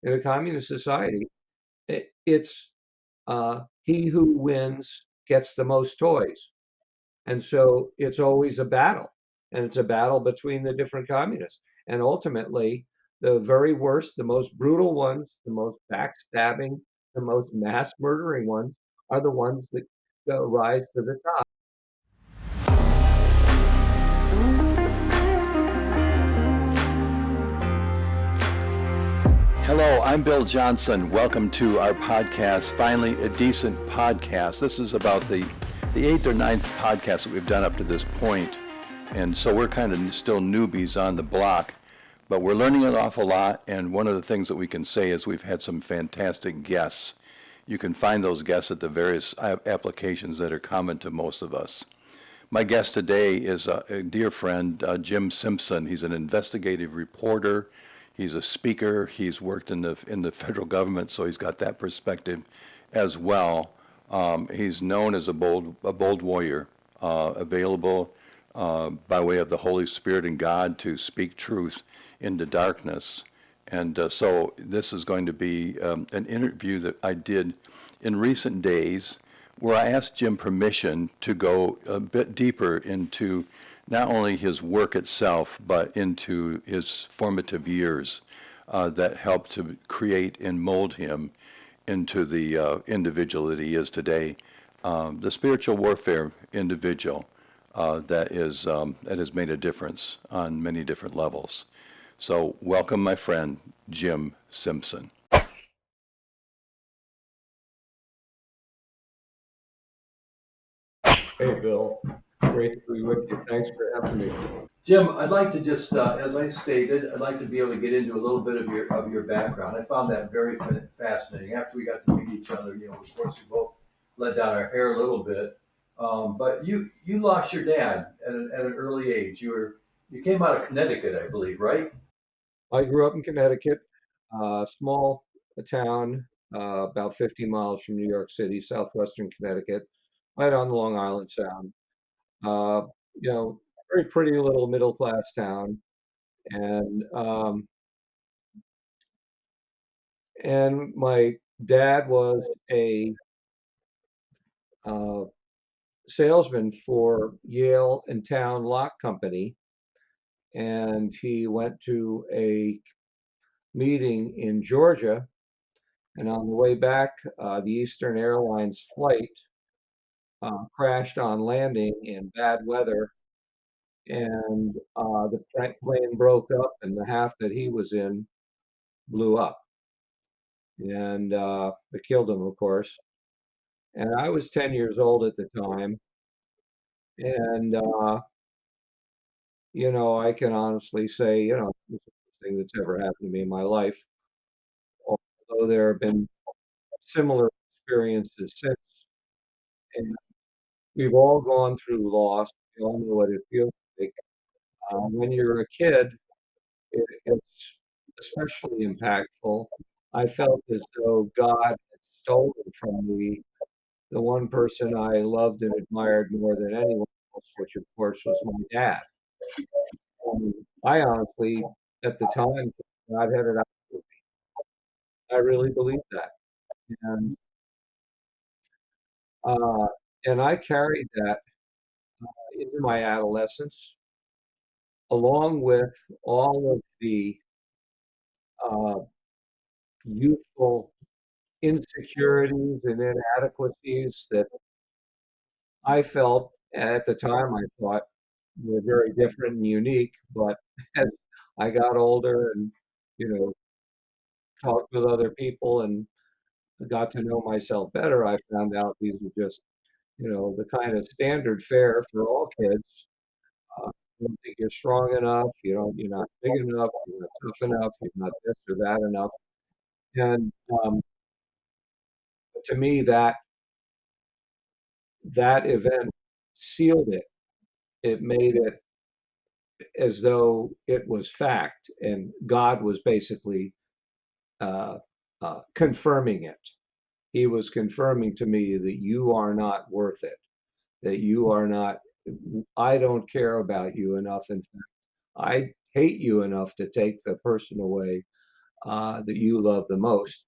In a communist society, it's he who wins gets the most toys. And so it's always a battle. And it's a battle between the different communists. And ultimately, the very worst, the most brutal ones, the most backstabbing, the most mass murdering ones are the ones that rise to the top. Hello, I'm Bill Johnson. Welcome to our podcast, Finally a Decent Podcast. This is about the eighth or ninth podcast that we've done up to this point. And so we're kind of still newbies on the block, but we're learning an awful lot. And one of the things that we can say is we've had some fantastic guests. You can find those guests at the various applications that are common to most of us. My guest today is a dear friend, Jim Simpson. He's an investigative reporter. He's a speaker. He's worked in the federal government, so he's got that perspective as well. He's known as a bold warrior, available by way of the Holy Spirit and God to speak truth into darkness. And so this is going to be an interview that I did in recent days, where I asked Jim permission to go a bit deeper into not only his work itself, but into his formative years that helped to create and mold him into the individual that he is today, the spiritual warfare individual that has made a difference on many different levels. So welcome, my friend, Jim Simpson. Hey, Bill. Great to be with you. Thanks for having me. Jim, I'd like to just, as I stated, I'd like to be able to get into a little bit of your background. I found that very fascinating. After we got to meet each other, of course, we both let down our hair a little bit. But you lost your dad at an early age. You came out of Connecticut, I believe, right? I grew up in Connecticut, small town, about 50 miles from New York City, southwestern Connecticut, right on the Long Island Sound. Uh, you know, very pretty little middle class town, and my dad was a uh, salesman for Yale and Town Lock Company, and he went to a meeting in Georgia, and on the way back, the Eastern Airlines flight crashed on landing in bad weather, and the plane broke up, and the half that he was in blew up, and it killed him, of course. And I was 10 years old at the time, and I can honestly say, it's the best thing that's ever happened to me in my life. Although there have been similar experiences since, and we've all gone through loss. We all know what it feels like. When you're a kid, it's especially impactful. I felt as though God had stolen from me the one person I loved and admired more than anyone else, which of course was my dad. I honestly, at the time, God had it out for me. I really believed that, and uh, I carried that into my adolescence, along with all of the uh, youthful insecurities and inadequacies that I felt at the time. I thought were very different and unique, but as I got older and you know talked with other people and got to know myself better, I found out these were just the kind of standard fare for all kids. You don't think you're strong enough, you're not big enough, you're not tough enough, you're not this or that enough. And to me, that event sealed it. It made it as though it was fact, and God was basically uh, confirming it. He was confirming to me that you are not worth it, that you are not, I don't care about you enough. In fact, I hate you enough to take the person away that you love the most.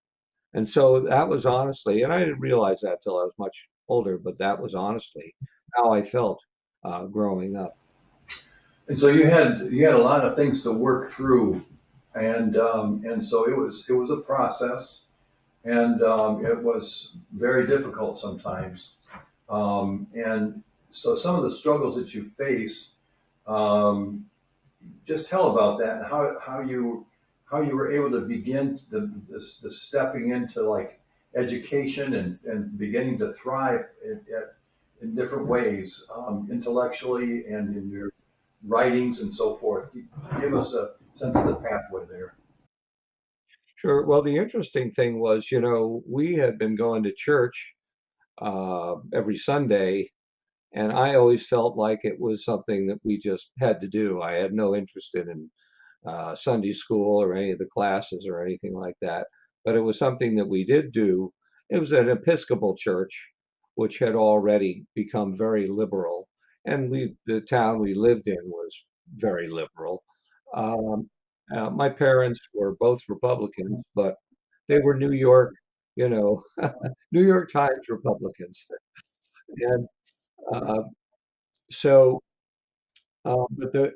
And so that was honestly, and I didn't realize that till I was much older, but that was honestly how I felt growing up. And so you had a lot of things to work through, and so it was a process, and it was very difficult sometimes. And so some of the struggles that you face, um, just tell about that and how you were able to begin the stepping into like education and beginning to thrive in different ways, intellectually and in your writings and so forth. Give us a sense of the pathway there. Sure. Well, the interesting thing was, we had been going to church every Sunday, and I always felt like it was something that we just had to do. I had no interest in Sunday school or any of the classes or anything like that. But it was something that we did do. It was an Episcopal church, which had already become very liberal, and the town we lived in was very liberal. Um, my parents were both Republicans, but they were New York, you know, New York Times Republicans, and uh, so. But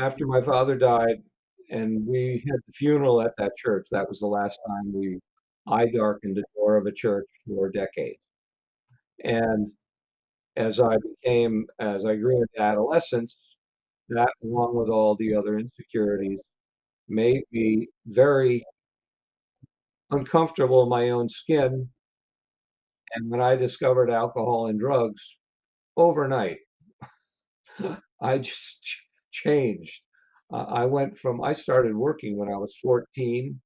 after my father died and we had the funeral at that church, that was the last time I darkened the door of a church for decades. And as I grew into adolescence, that along with all the other insecurities made me very uncomfortable in my own skin. And when I discovered alcohol and drugs overnight, I just changed. I started working when I was 14,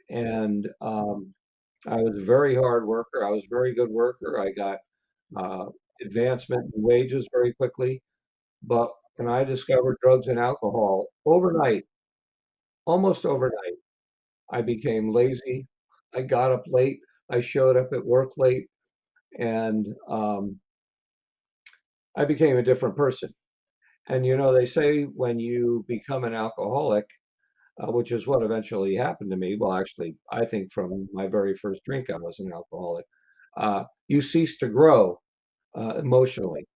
and I was a very hard worker. I was a very good worker. I got uh, advancement in wages very quickly. But when I discovered drugs and alcohol overnight, almost overnight, I became lazy. I got up late. I showed up at work late, and I became a different person. And they say when you become an alcoholic, which is what eventually happened to me. Well, actually, I think from my very first drink, I was an alcoholic. You cease to grow emotionally.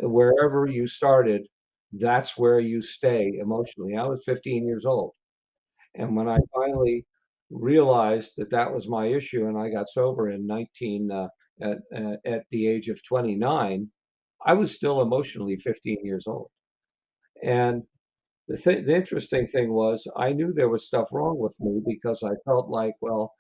Wherever you started, that's where you stay emotionally. I was 15 years old. And when I finally realized that that was my issue and I got sober in 19, at the age of 29, I was still emotionally 15 years old. And the interesting thing was I knew there was stuff wrong with me because I felt like, well,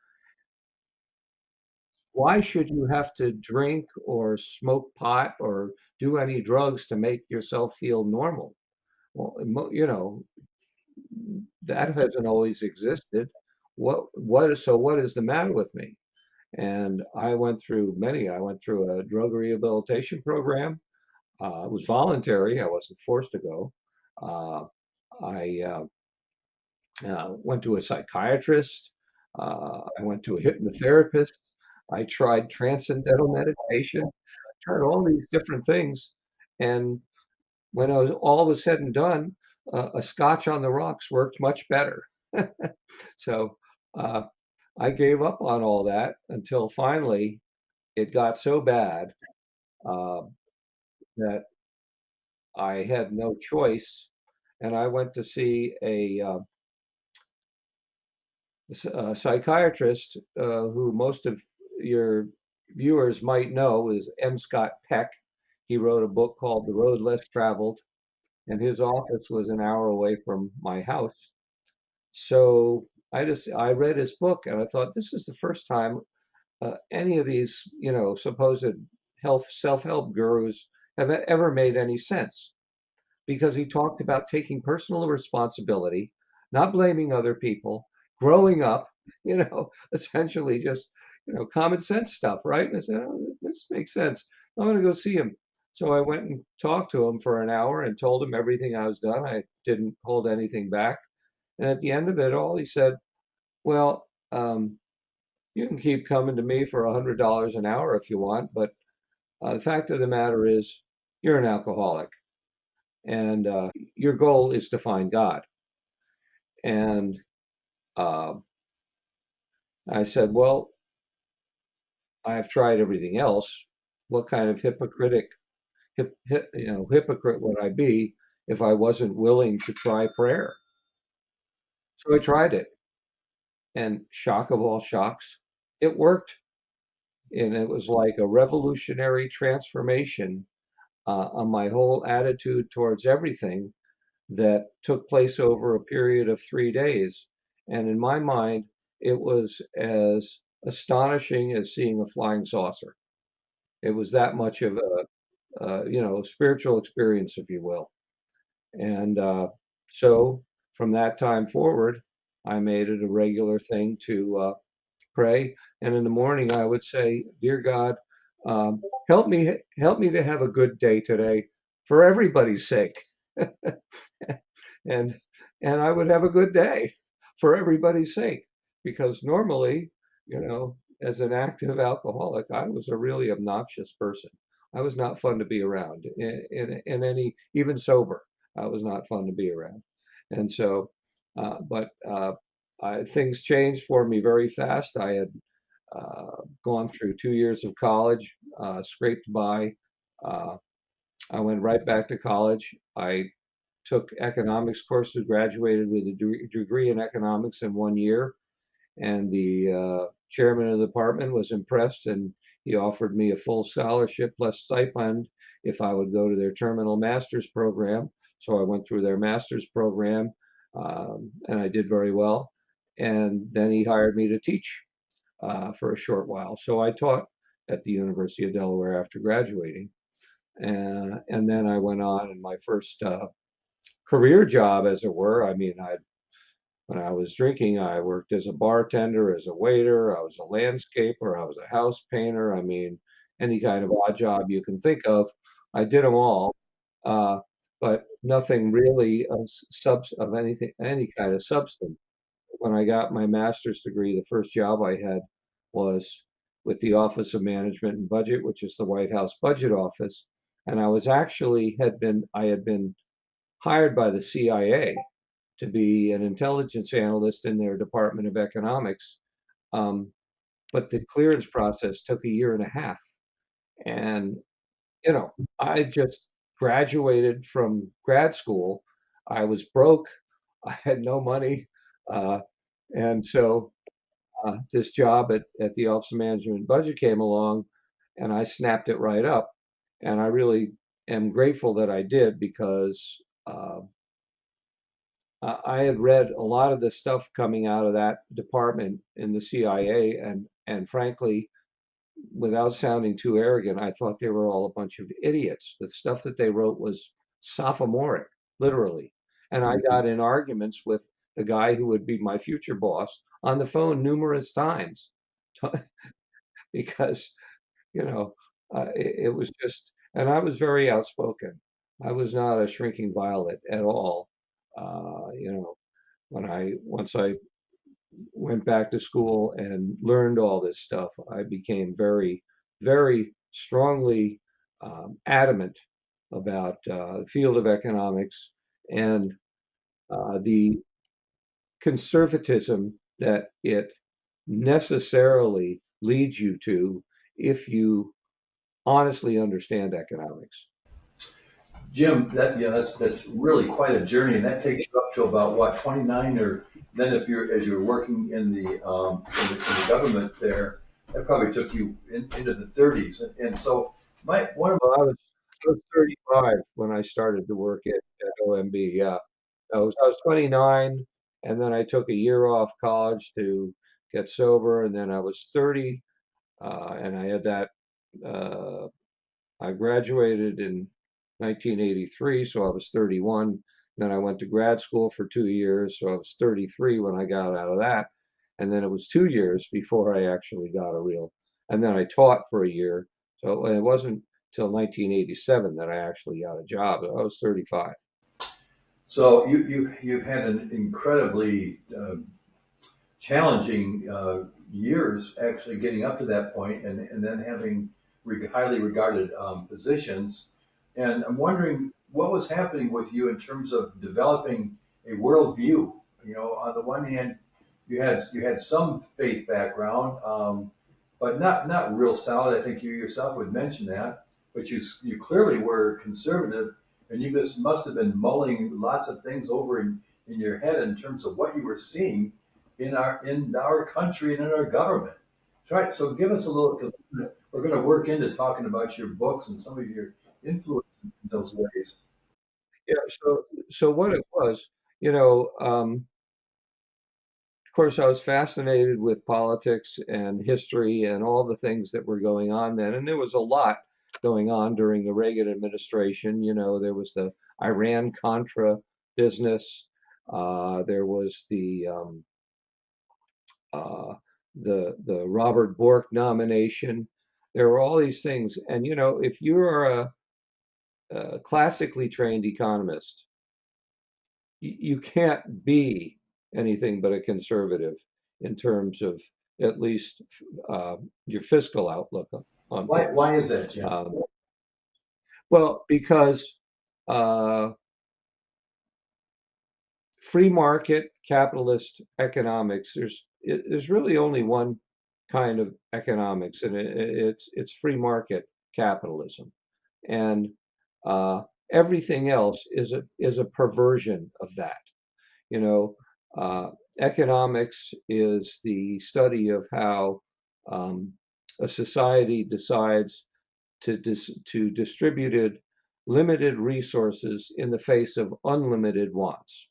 why should you have to drink or smoke pot or do any drugs to make yourself feel normal? Well, that hasn't always existed. What is the matter with me? And I went through a drug rehabilitation program. It was voluntary. I wasn't forced to go. Uh, I went to a psychiatrist. I went to a hypnotherapist. I tried transcendental meditation. I tried all these different things. And when all was said and done, a scotch on the rocks worked much better. So uh, I gave up on all that until finally it got so bad uh, that I had no choice. And I went to see a psychiatrist who most of your viewers might know is M. Scott Peck. He wrote a book called The Road Less Traveled, and his office was an hour away from my house. So I read his book and I thought this is the first time any of these supposed health self-help gurus have ever made any sense because he talked about taking personal responsibility, not blaming other people, growing up, essentially just, common sense stuff, right? And I said, oh, this makes sense. I'm going to go see him. So I went and talked to him for an hour and told him everything I was done. I didn't hold anything back. And at the end of it all, he said, well, you can keep coming to me for $100 an hour if you want, but the fact of the matter is, you're an alcoholic and your goal is to find God. And Uh, I said, well, I've tried everything else. What kind of hypocrite would I be if I wasn't willing to try prayer? So I tried it, and shock of all shocks, it worked. And it was like a revolutionary transformation on my whole attitude towards everything that took place over a period of 3 days. And in my mind, it was as astonishing as seeing a flying saucer. It was that much of a spiritual experience, if you will. And so from that time forward, I made it a regular thing to pray. And in the morning, I would say, "Dear God, help me to have a good day today, for everybody's sake." and and I would have a good day for everybody's sake, because normally, as an active alcoholic, I was a really obnoxious person. I was not fun to be around in any, even sober. I was not fun to be around. And so, but things changed for me very fast. I had gone through 2 years of college, scraped by. Uh, I went right back to college. I took economics courses, graduated with a degree in economics in 1 year, and the chairman of the department was impressed, and he offered me a full scholarship plus stipend if I would go to their terminal master's program. So I went through their master's program, and I did very well. And then he hired me to teach for a short while. So I taught at the University of Delaware after graduating. And then I went on, and my first career job, as it were. I mean, when I was drinking, I worked as a bartender, as a waiter, I was a landscaper, I was a house painter. I mean, any kind of odd job you can think of, I did them all. Uh, but nothing really of anything, any kind of substance. When I got my master's degree, the first job I had was with the Office of Management and Budget, which is the White House Budget Office. And I had been hired by the CIA to be an intelligence analyst in their Department of Economics. Um, but the clearance process took a year and a half. And, I just graduated from grad school. I was broke. I had no money. Uh, and so this job at the Office of Management and Budget came along, and I snapped it right up. And I really am grateful that I did, because I had read a lot of the stuff coming out of that department in the CIA, and frankly, without sounding too arrogant, I thought they were all a bunch of idiots. The stuff that they wrote was sophomoric, literally. And I got in arguments with the guy who would be my future boss on the phone numerous times because, you know, it was just, and I was very outspoken. I was not a shrinking violet at all. Once I went back to school and learned all this stuff, I became very, very strongly adamant about the field of economics and the conservatism that it necessarily leads you to if you honestly understand economics. Jim, that's really quite a journey, and that takes you up to about what, 29, or then if you're as you're working in the government there, that probably took you into the 30s, and so my one of Well, I was 35 when I started to work at OMB. Yeah, I was 29, and then I took a year off college to get sober, and then I was 30, and I had that. Uh, I graduated in 1983, so I was 31. Then I went to grad school for 2 years, so I was 33 when I got out of that. And then it was 2 years before I actually got a real. And then I taught for a year. So it wasn't till 1987 that I actually got a job. I was 35. So you've had an incredibly challenging years actually getting up to that point, and then having highly regarded positions. And I'm wondering what was happening with you in terms of developing a worldview. On the one hand, you had some faith background, but not real solid. I think you yourself would mention that. But you clearly were conservative, and you just must have been mulling lots of things over in your head in terms of what you were seeing in our country and in our government. Right. So give us a little. 'Cause we're going to work into talking about your books and some of your influence in those ways. Yeah, so what it was, you know, of course, I was fascinated with politics and history and all the things that were going on then, and there was a lot going on during the Reagan administration. You know, there was the Iran-Contra business. There was uh, the Robert Bork nomination. There were all these things, and you know, if you're a classically trained economist, you can't be anything but a conservative in terms of at least your fiscal outlook on things. Why is that, Jim? Well, because uh, free market capitalist economics, there's really only one kind of economics, and it's free market capitalism, and uh, everything else is a perversion of that. You know, economics is the study of how um, a society decides to distribute limited resources in the face of unlimited wants.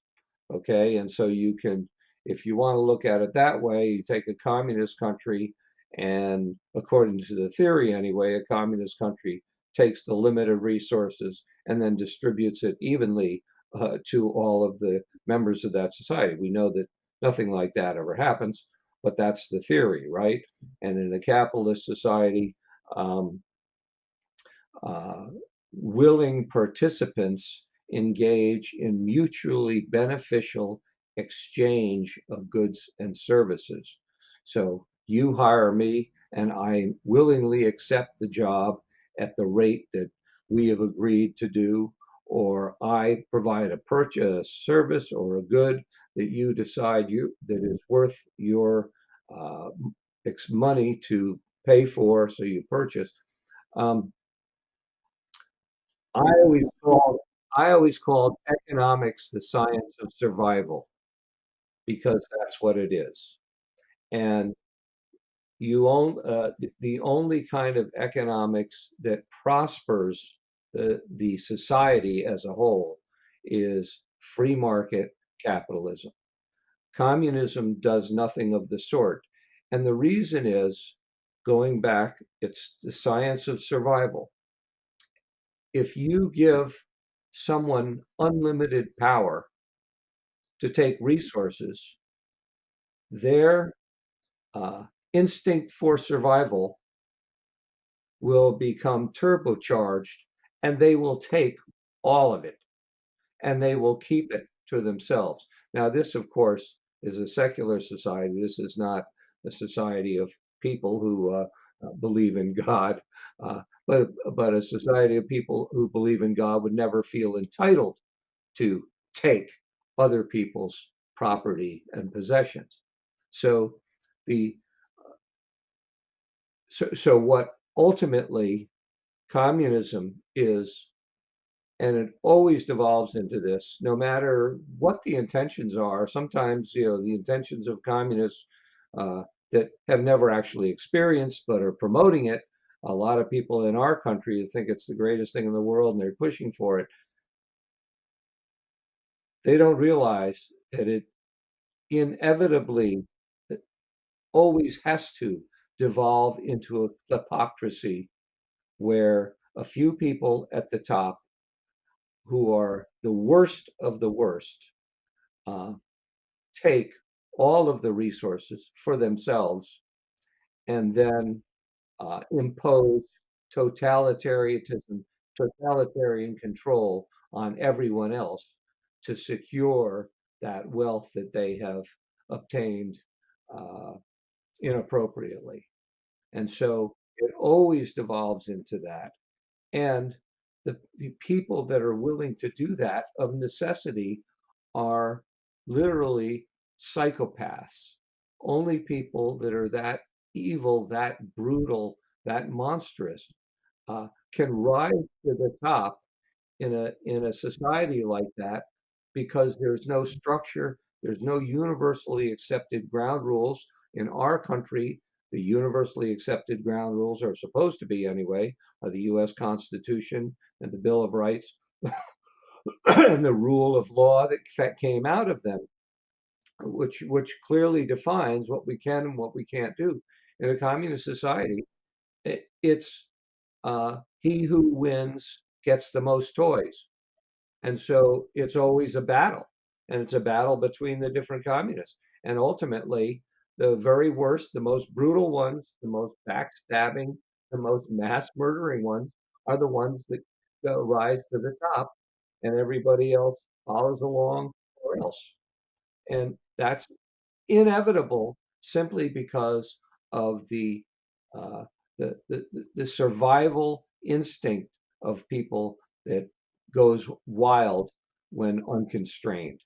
Okay, and so you can, if you want to look at it that way, you take a communist country, and according to the theory anyway, a communist country takes the limited resources and then distributes it evenly to all of the members of that society. We know that nothing like that ever happens, but that's the theory, right? And in a capitalist society, um, uh, willing participants engage in mutually beneficial exchange of goods and services. So you hire me, and I willingly accept the job at the rate that we have agreed to do, or I provide a purchase, service, or a good that you decide that is worth your uh, money to pay for, so you purchase. Um, I always called I always called economics the science of survival because that's what it is. And the only kind of economics that prospers the society as a whole is free market capitalism. Communism does nothing of the sort. And the reason is, going back, it's the science of survival. If you give someone unlimited power to take resources, their uh, instinct for survival will become turbocharged, and they will take all of it, and they will keep it to themselves. Now, this, of course, is a secular society. This is not a society of people who believe in God, but a society of people who believe in God would never feel entitled to take other people's property and possessions. So the so what ultimately communism is, and it always devolves into this, no matter what the intentions are. Sometimes, you know, the intentions of communists uh, that have never actually experienced but are promoting it. A lot of people in our country think it's the greatest thing in the world, and they're pushing for it. They don't realize that it inevitably always has to devolve into a kleptocracy where a few people at the top, who are the worst of the worst, uh, take all of the resources for themselves and then impose totalitarianism, totalitarian control on everyone else to secure that wealth that they have obtained uh, inappropriately. And so it always devolves into that. And the people that are willing to do that of necessity are literally psychopaths. only people that are that evil, that brutal, that monstrous can rise to the top in a society like that because there's no structure, there's no universally accepted ground rules. In our country, the universally accepted ground rules are supposed to be anyway, are the US Constitution and the Bill of Rights and the rule of law that came out of them, which clearly defines what we can and what we can't do. In a communist society, it's he who wins gets the most toys. And so it's always a battle, and it's a battle between the different communists. And ultimately, the very worst, the most brutal ones, the most backstabbing, the most mass murdering ones are the ones that rise to the top, and everybody else follows along or else. And that's inevitable simply because of uh, the survival instinct of people that goes wild when unconstrained.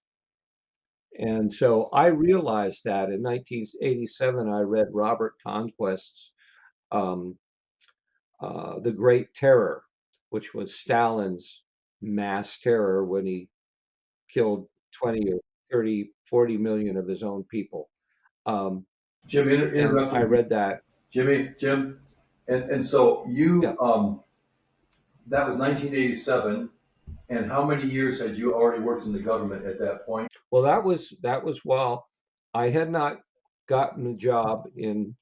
And so I realized that in 1987, I read Robert Conquest's um, The Great Terror, which was Stalin's mass terror when he killed 20 or 30, 40 million of his own people. Um, Jim, and I interrupting you. read that. Jim, and so Yeah. you, that was 1987, and how many years had you already worked in the government at that point? Well, that was while I had not gotten a job in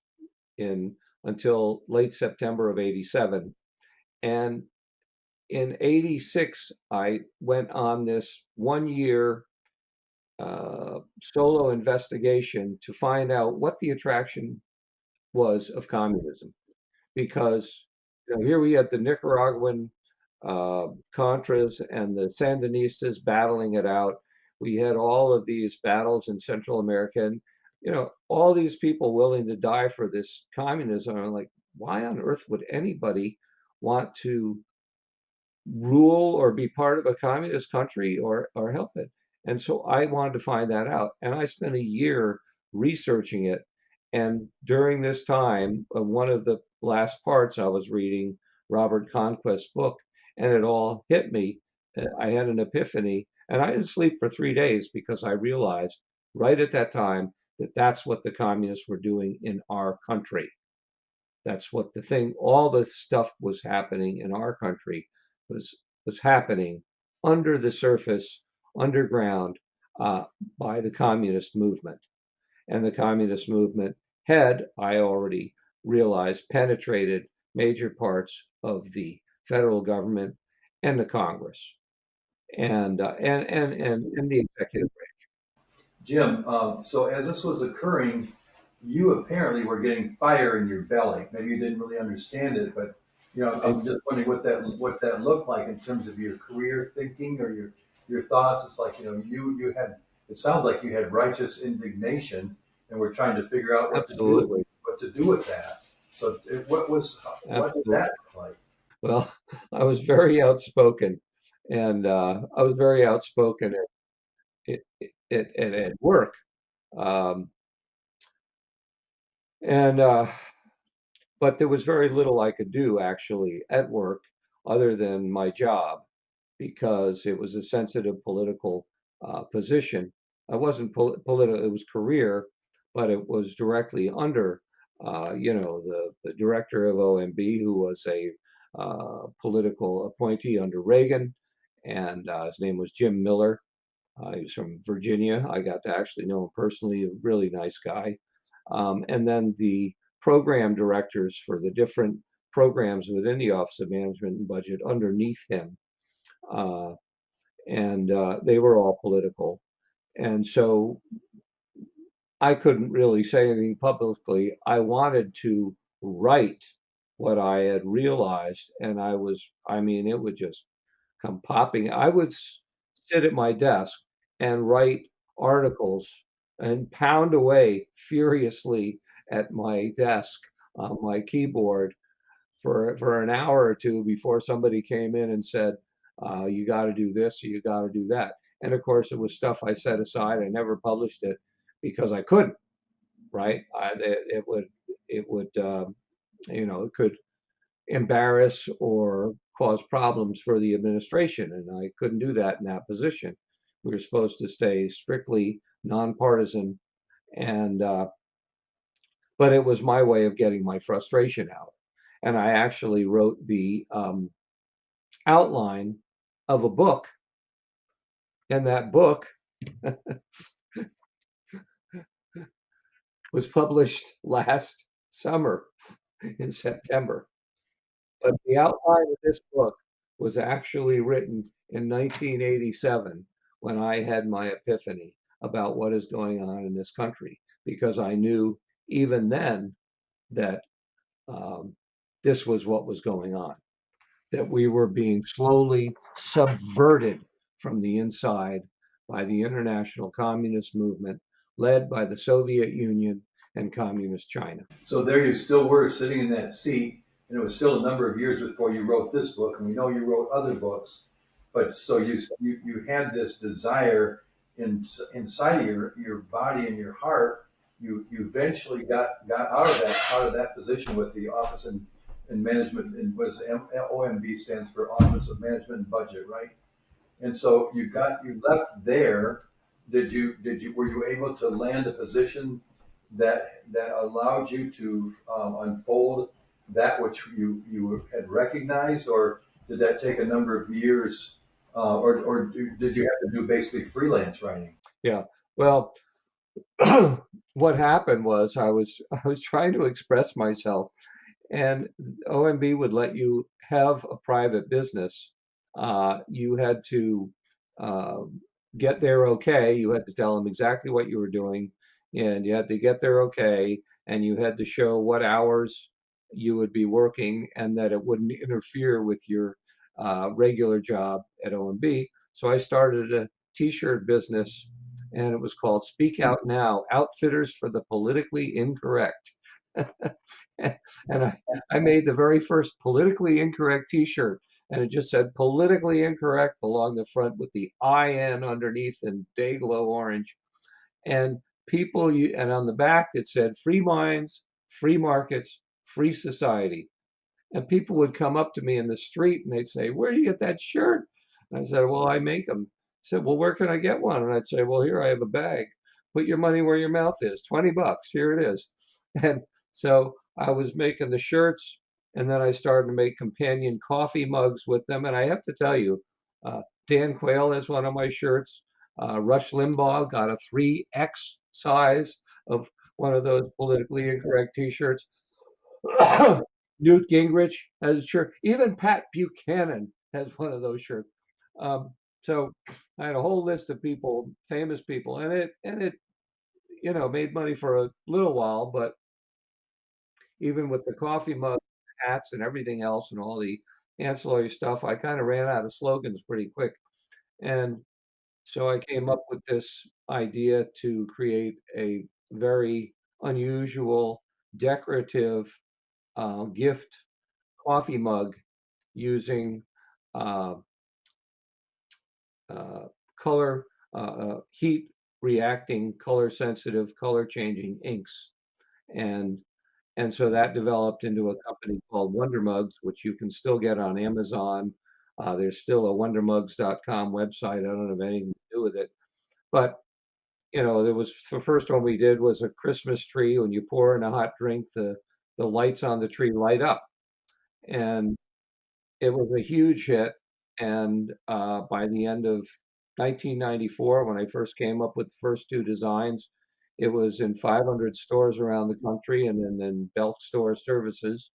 until late September of '87, and in '86 I went on this 1 year solo investigation to find out what the attraction was of communism. Because here we had the Nicaraguan Contras and the Sandinistas battling it out. We had all of these battles in Central America, and all these people willing to die for this communism. I'm like, why on earth would anybody want to rule or be part of a communist country or help it? And so I wanted to find that out, and I spent a year researching it. And during this time, one of the last parts I was reading Robert Conquest's book, and it all hit me. I had an epiphany, and I didn't sleep for 3 days because I realized right at that time that that's what the communists were doing in our country. That's what the thing, all the stuff was happening in our country was was happening under the surface, underground, uh, by the communist movement. And the communist movement had, I already realized, penetrated major parts of the federal government and the Congress and the executive branch. Jim, so as this was occurring, you apparently were getting fire in your belly. Maybe you didn't really understand it, but It, I'm just wondering what that looked like in terms of your career thinking or your thoughts. It's like you had. It sounds like you had righteous indignation, and we're trying to figure out absolutely, what to do with that. So, what did absolutely. that look like? Well, I was very outspoken, and I was very outspoken at work. Um, and But there was very little I could do actually at work other than my job because it was a sensitive political position. I wasn't political; it was career, but it was directly under, the director of OMB, who was a political appointee under Reagan, and his name was Jim Miller. He was from Virginia. I got to actually know him personally, a really nice guy. And then the program directors for the different programs within the Office of Management and Budget underneath him. Uh, and They were all political. And so I couldn't really say anything publicly. I wanted to write what I had realized, and I mean, it would just come popping. I would sit at my desk and write articles and pound away furiously at my desk on my keyboard for an hour or two before somebody came in and said, "You got to do this, or you got to do that." And of course, it was stuff I set aside. I never published it because I couldn't. right? It would it could embarrass or cause problems for the administration, and I couldn't do that in that position. We were supposed to stay strictly nonpartisan, and but it was my way of getting my frustration out. And I actually wrote the outline of a book, and that book was published last summer in September. But the outline of this book was actually written in 1987 when I had my epiphany about what is going on in this country, because I knew even then that um, this was what was going on, that we were being slowly subverted from the inside by the international communist movement led by the Soviet Union and communist China. So there you still were sitting in that seat, and it was still a number of years before you wrote this book, and we know you wrote other books. But so you had this desire inside of your body and your heart. You eventually got out of that position with the Office and Management, and was OMB stands for Office of Management and Budget, right? And so you left there. Did you were you able to land a position that allowed you to unfold that which you had recognized, or did that take a number of years, did you have to do basically freelance writing? Yeah. Well, what happened was I was trying to express myself, and OMB would let you have a private business. You had to uh, get their okay. You had to tell them exactly what you were doing, and you had to get their okay, and you had to show what hours you would be working, and that it wouldn't interfere with your regular job at OMB. So I started a T-shirt business, and it was called Speak Out Now, Outfitters for the Politically Incorrect. And I made the very first politically incorrect T-shirt, and it just said politically incorrect along the front with the IN underneath in day glow orange. And and on the back it said free minds, free markets, free society. And people would come up to me in the street and they'd say, "Where do you get that shirt?" And I said, "Well, I make them." I said, "Well, where can I get one?" And I'd say, "Well, here, I have a bag. Put your money where your mouth is. $20. Here it is." And so I was making the shirts, and then I started to make companion coffee mugs with them. And I have to tell you, Dan Quayle has one of my shirts. Rush Limbaugh got a 3X size of one of those politically incorrect T-shirts. Newt Gingrich has a shirt. Even Pat Buchanan has one of those shirts. So I had a whole list of people, famous people, and it made money for a little while. But even with the coffee mug, hats, and everything else, and all the ancillary stuff, I kind of ran out of slogans pretty quick. And so I came up with this idea to create a very unusual, decorative gift coffee mug using uh, uh, color, heat reacting, color sensitive, color changing inks. And and so that developed into a company called Wonder Mugs, which you can still get on Amazon. There's still a wondermugs.com website. I don't have anything to do with it. But there was the first one we did was a Christmas tree. When you pour in a hot drink, the lights on the tree light up. And it was a huge hit, and by the end of 1994, when I first came up with the first two designs, it was in 500 stores around the country, and then in Belk Store Services,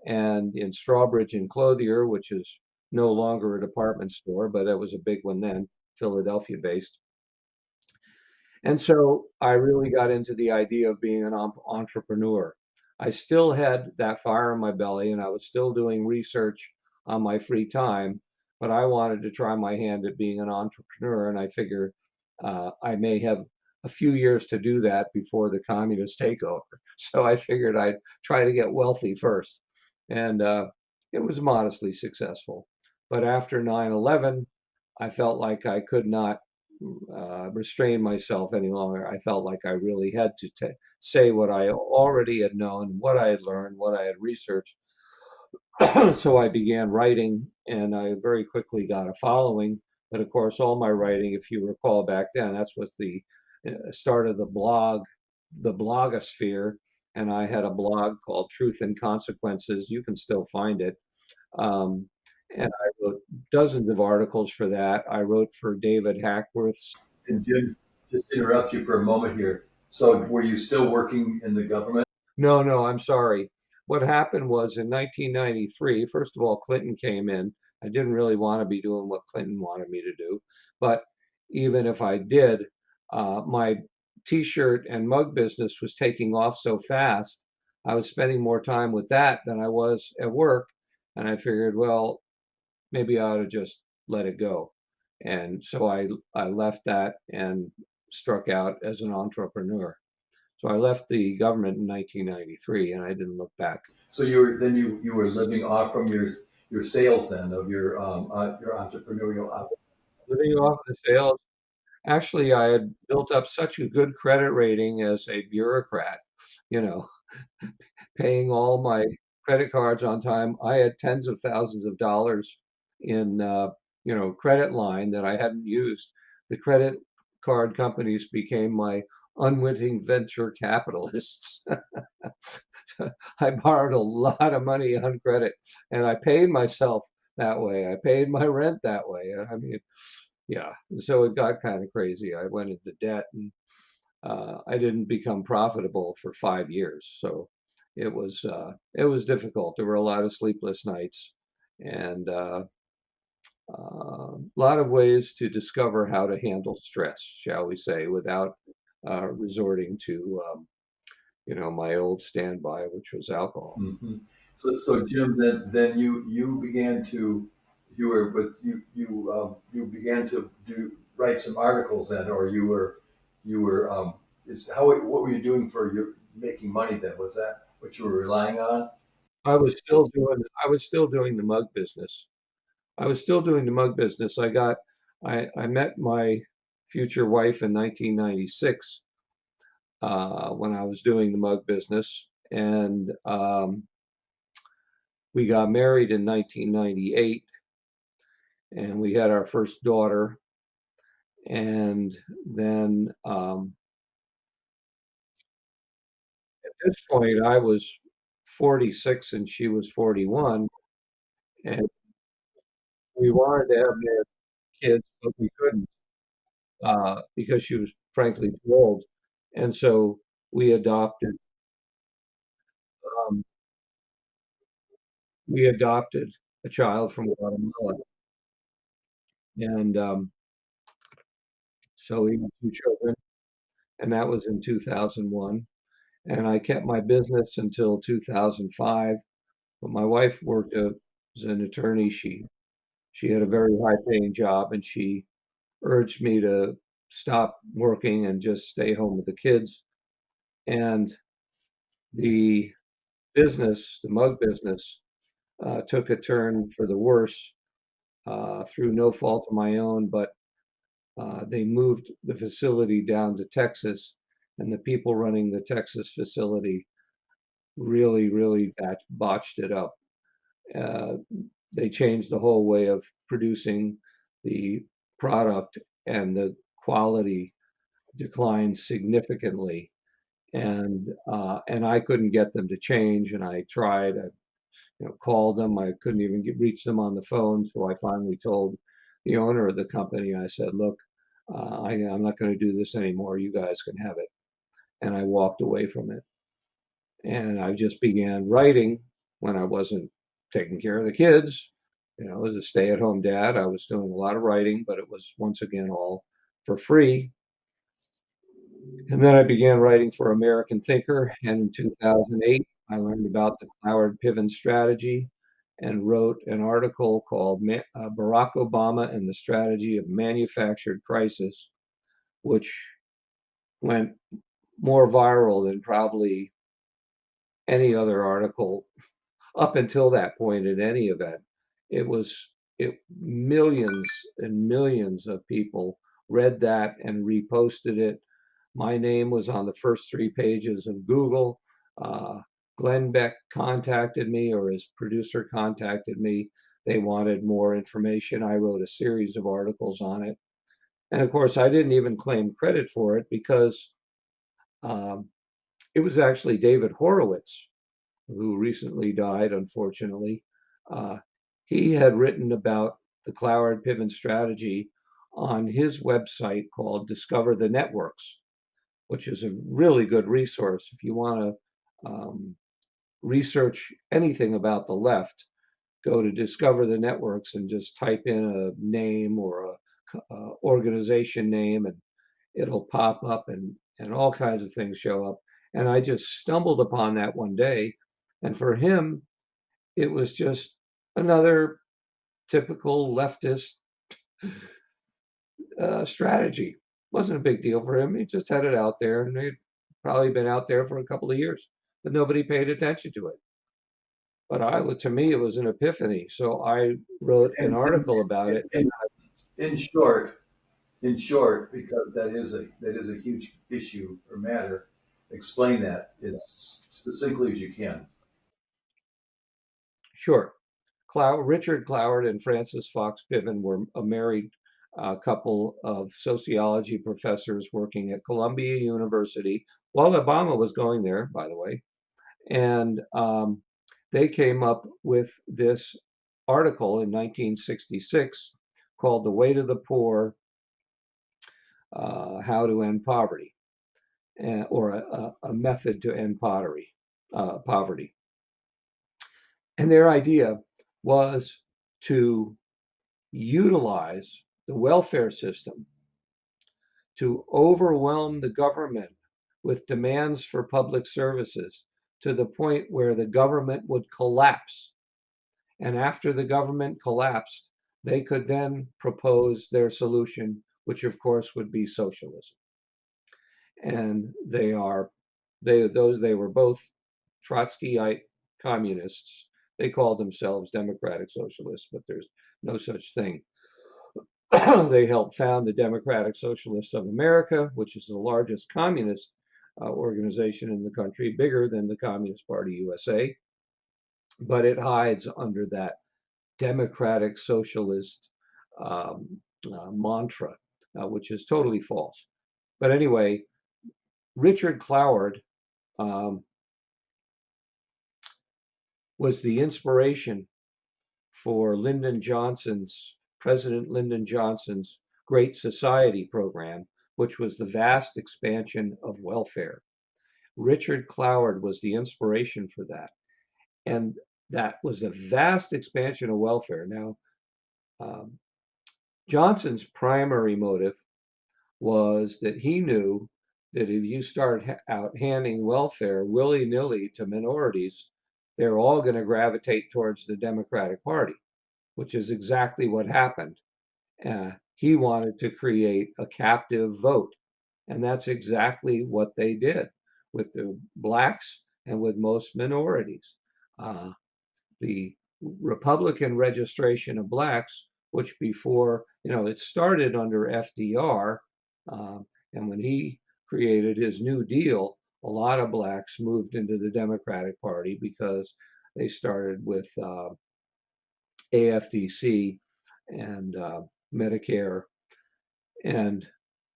and in Strawbridge and Clothier, which is no longer a department store, but it was a big one then, Philadelphia based. And so I really got into the idea of being an entrepreneur. I still had that fire in my belly, and I was still doing research on my free time, but I wanted to try my hand at being an entrepreneur, and I figured I may have a few years to do that before the communist takeover. So I figured I'd try to get wealthy first, and it was modestly successful. But after 9/11, I felt like I could not restrain myself any longer. I felt like I really had to say what I already had known, what I had learned, what I had researched. So I began writing, and I very quickly got a following. But of course, all my writing, if you recall back then, that's was the start of the blogosphere. And I had a blog called Truth and Consequences. You can still find it. Um, and I wrote dozens of articles for that. I wrote for David Hackworth's. And Jim, just to interrupt you for a moment here. So were you still working in the government? No, no, I'm sorry. What happened was in 1993, first of all, Clinton came in. I didn't really want to be doing what Clinton wanted me to do. But even if I did, my T-shirt and mug business was taking off so fast. I was spending more time with that than I was at work. And I figured, well, maybe I ought to just let it go. And so I left that and struck out as an entrepreneur. So I left the government in 1993, and I didn't look back. So you were living off from your sales then of your entrepreneurial Living off the sales, actually, I had built up such a good credit rating as a bureaucrat, you know, paying all my credit cards on time. I had tens of thousands of dollars in, credit line that I hadn't used. The credit card companies became my unwitting venture capitalists. I borrowed a lot of money on credit, and I paid myself that way. I paid my rent that way. I mean, yeah. So it got kind of crazy. I went into debt, and I didn't become profitable for 5 years. So it was difficult. There were a lot of sleepless nights, and a lot of ways to discover how to handle stress, shall we say, without resorting to my old standby, which was alcohol. hmm So Jim, then you began to you were with you began to do write some articles then, or you were is how what were you doing for your making money then? Was that what you were relying on? I was still doing the mug business. I was still doing the mug business. I met my future wife in 1996 when I was doing the mug business, and we got married in 1998, and we had our first daughter. And then at this point, I was 46 and she was 41, and we wanted to have more kids, but we couldn't because she was frankly too old. And so we adopted um, we adopted a child from Guatemala, and so we had two children, and that was in 2001. And I kept my business until 2005. But my wife worked as an attorney. She had a very high-paying job, and she urged me to stop working and just stay home with the kids. And the the mug business, took a turn for the worse through no fault of my own, but they moved the facility down to Texas, and the people running the Texas facility really, really botched it up. Uh, they changed the whole way of producing the product, and the quality declined significantly. And I couldn't get them to change, and I tried. I called them. I couldn't even reach them on the phone. So I finally told the owner of the company. I said, "Look, I'm not going to do this anymore. You guys can have it." And I walked away from it. And I just began writing when I wasn't taking care of the kids. As a stay-at-home dad, I was doing a lot of writing, but it was once again all for free. And then I began writing for American Thinker. And in 2008, I learned about the Cloward-Piven strategy and wrote an article called Barack Obama and the Strategy of Manufactured Crisis, which went more viral than probably any other article up until that point in any event. It was millions and millions of people read that and reposted it. My name was on the first 3 pages of Google. Uh, Glenn Beck contacted me, or his producer contacted me. They wanted more information. I wrote a series of articles on it. And of course, I didn't even claim credit for it because um, it was actually David Horowitz, who recently died, unfortunately. Uh, he had written about the Cloward-Piven strategy on his website called Discover the Networks, which is a really good resource if you want to research anything about the left. Go to Discover the Networks and just type in a name or a organization name, and it'll pop up, and all kinds of things show up. And I just stumbled upon that one day, and for him, it was just another typical leftist strategy. Wasn't a big deal for him. He just had it out there, and they'd probably been out there for a couple of years, but nobody paid attention to it. But to me, it was an epiphany. So I wrote an And article about it. in short, because that is a huge issue or matter, explain that as succinctly as you can. Sure. Richard Cloward and Frances Fox Piven were a married couple of sociology professors working at Columbia University while Obama was going there, by the way. And they came up with this article in 1966 called The Way to the Poor, How to End Poverty, or a method to end poverty. And their idea was to utilize the welfare system to overwhelm the government with demands for public services to the point where the government would collapse. And after the government collapsed, they could then propose their solution, which of course would be socialism. And they were both Trotskyite communists. They called themselves democratic socialists, but there's no such thing. They helped found the Democratic Socialists of America, which is the largest communist organization in the country, bigger than the Communist Party USA, but it hides under that democratic socialist mantra, which is totally false. But anyway, Richard Cloward um, was the inspiration for President Lyndon Johnson's Great Society program, which was the vast expansion of welfare. Richard Cloward was the inspiration for that. And that was a vast expansion of welfare. Now, um, Johnson's primary motive was that he knew that if you start out handing welfare willy-nilly to minorities, they're all going to gravitate towards the Democratic Party, which is exactly what happened. He wanted to create a captive vote, and that's exactly what they did with the blacks and with most minorities. The Republican registration of blacks, which before, it started under FDR, and when he created his New Deal, a lot of blacks moved into the Democratic Party because they started with AFDC and Medicare. And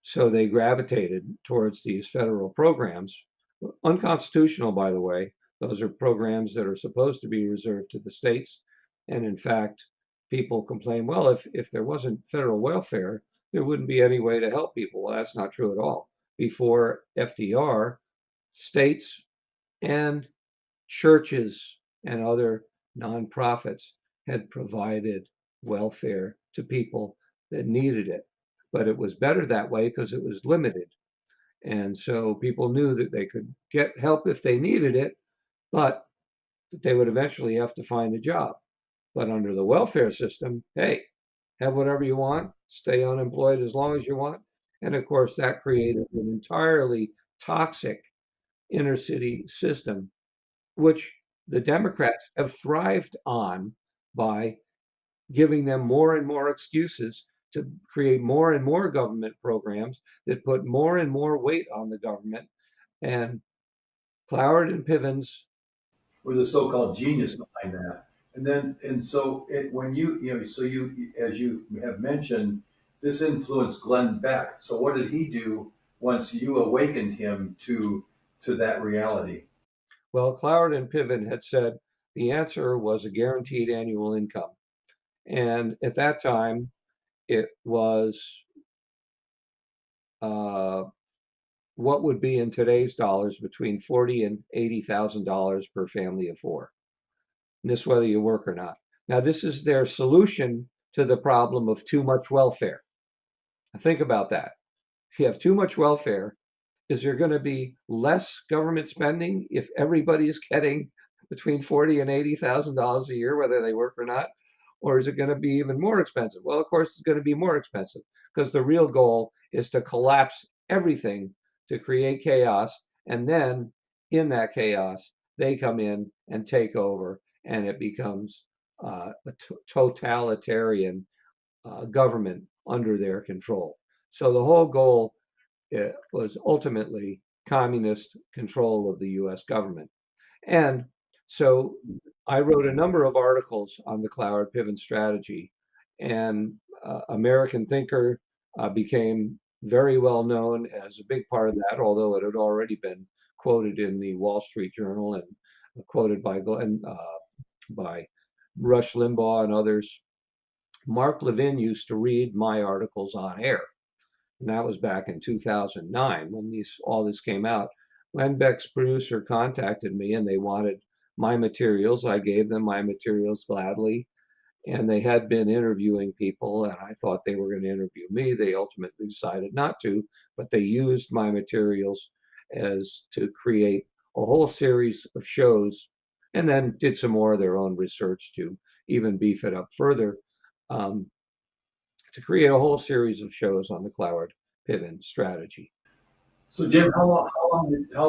so they gravitated towards these federal programs, unconstitutional, by the way. Those are programs that are supposed to be reserved to the states. And in fact, people complain, well, if there wasn't federal welfare, there wouldn't be any way to help people. Well, that's not true at all. Before FDR, states and churches and other nonprofits had provided welfare to people that needed it. But it was better that way because it was limited. And so people knew that they could get help if they needed it, but they would eventually have to find a job. But under the welfare system, hey, have whatever you want, stay unemployed as long as you want. And of course, that created an entirely toxic inner city system, which the Democrats have thrived on by giving them more and more excuses to create more and more government programs that put more and more weight on the government. And Cloward and Piven's, Or the so-called genius behind that. And then, and so when so you, as you have mentioned, this influenced Glenn Beck. So what did he do once you awakened him to that reality? well, Cloward and Piven had said the answer was a guaranteed annual income. And at that time, it was uh, what would be in today's dollars between $40,000 and $80,000 per family of four. And this whether you work or not. Now, this is their solution to the problem of too much welfare. Think about that. If you have too much welfare, is there going to be less government spending if everybody's getting between $40,000 and $80,000 a year, whether they work or not? Or is it going to be even more expensive? Well, of course, it's going to be more expensive because the real goal is to collapse everything to create chaos. And then in that chaos, they come in and take over, and it becomes a totalitarian government under their control. So the whole goal was ultimately communist control of the US government. And so I wrote a number of articles on the Cloward-Piven strategy, and American Thinker became very well known as a big part of that, although it had already been quoted in the Wall Street Journal and quoted by Rush Limbaugh and others. Mark Levin used to read my articles on air. And that was back in 2009 when all this came out. Glenn Beck's producer contacted me and they wanted my materials. I gave them my materials gladly. And they had been interviewing people, and I thought they were going to interview me. They ultimately decided not to, but they used my materials as to create a whole series of shows, and then did some more of their own research to even beef it up further. Um, to create a whole series of shows on the Cloward-Piven strategy. So Jim, how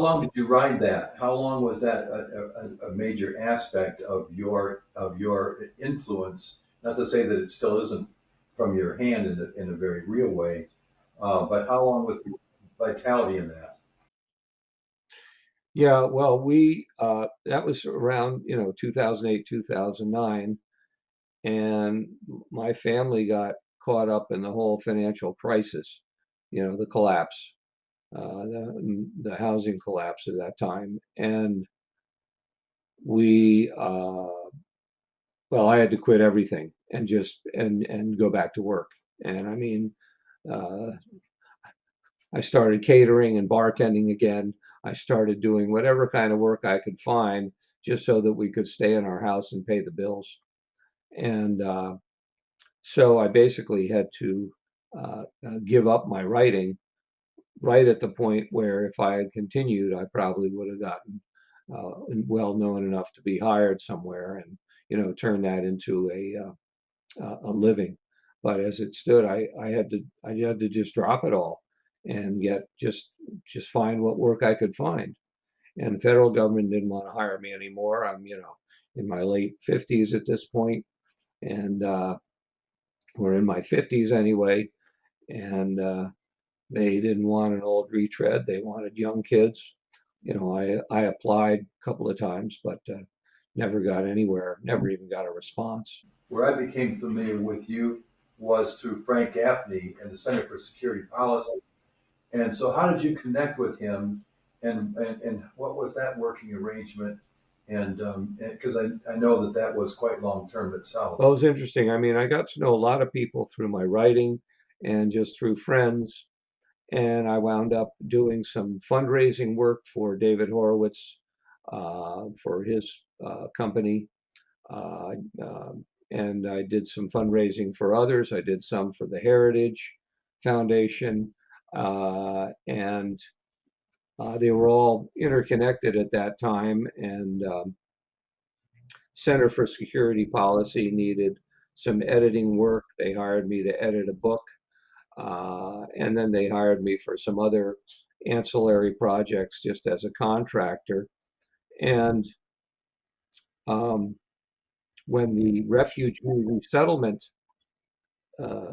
long did you ride that? How long was that a major aspect of your influence? Not to say that it still isn't from your hand in a very real way, but how long was the vitality in that? Yeah, well, that was around 2008, 2009, and my family got caught up in the whole financial crisis, the collapse, the housing collapse at that time, and we well, I had to quit everything and just and go back to work. And I mean, uh, I started catering and bartending again. I started doing whatever kind of work I could find just so that we could stay in our house and pay the bills. And so I basically had to give up my writing right at the point where if I had continued, I probably would have gotten well known enough to be hired somewhere and turn that into a living. But as it stood, I had to just drop it all and get just find what work I could find. And the federal government didn't want to hire me anymore. I'm in my late 50s at this point, and we're in my 50s anyway. And they didn't want an old retread. They wanted young kids. I applied a couple of times, but never got anywhere. Never even got a response. Where I became familiar with you was through Frank Gaffney and the Center for Security Policy. And so, how did you connect with him, and what was that working arrangement? And because I know that was quite long term itself. Well, it was interesting. I mean, I got to know a lot of people through my writing and just through friends. And I wound up doing some fundraising work for David Horowitz for his company. Uh, and I did some fundraising for others. I did some for the Heritage Foundation. And they were all interconnected at that time. And Center for Security Policy needed some editing work. They hired me to edit a book. And then they hired me for some other ancillary projects just as a contractor. And when the refugee resettlement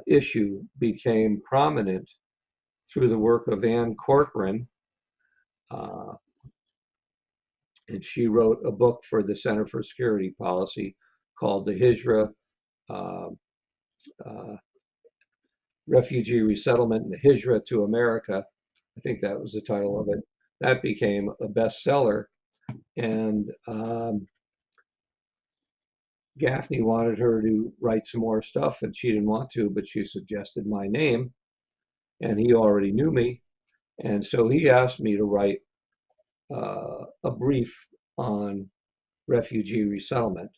issue became prominent through the work of Ann Corcoran, uh, and she wrote a book for the Center for Security Policy called The Hijra, uh, uh, Refugee Resettlement and the Hijra to America. I think that was the title of it. That became a bestseller, and Gaffney wanted her to write some more stuff, and she didn't want to, but she suggested my name, and he already knew me, and so he asked me to write a brief on refugee resettlement.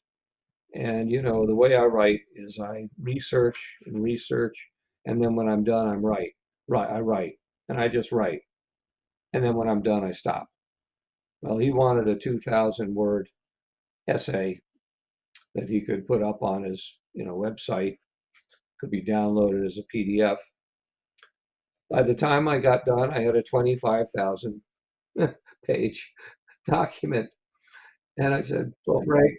And the way I write is I research and research, and then when I'm done, I'm right. Right, I write, and I just write, and then when I'm done, I stop. Well, he wanted a 2,000 word essay that he could put up on his website, could be downloaded as a PDF. By the time I got done, I had a 25,000 page document. And I said, well, Frank,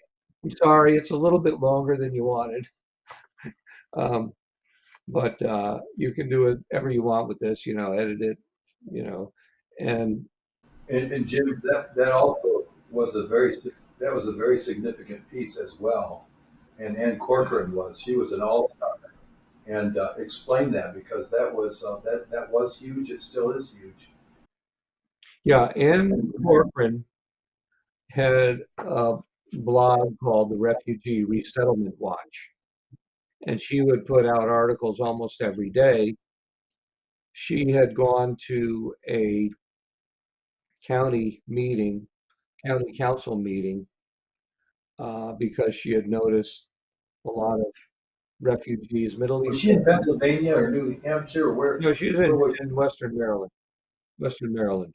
I'm sorry, it's a little bit longer than you wanted. But you can do whatever you want with this, edit it, and And Jim, that also was a very that was a very significant piece as well. And Ann Corcoran she was an all-star, and explain that because that was huge. It still is huge. yeah, Ann Corcoran had a blog called the Refugee Resettlement Watch, and she would put out articles almost every day. She had gone to a county council meeting, because she had noticed a lot of refugees, Middle Was she Eastern. in Pennsylvania or New Hampshire or where? No, she's Where in, was in Western Maryland. Western Maryland.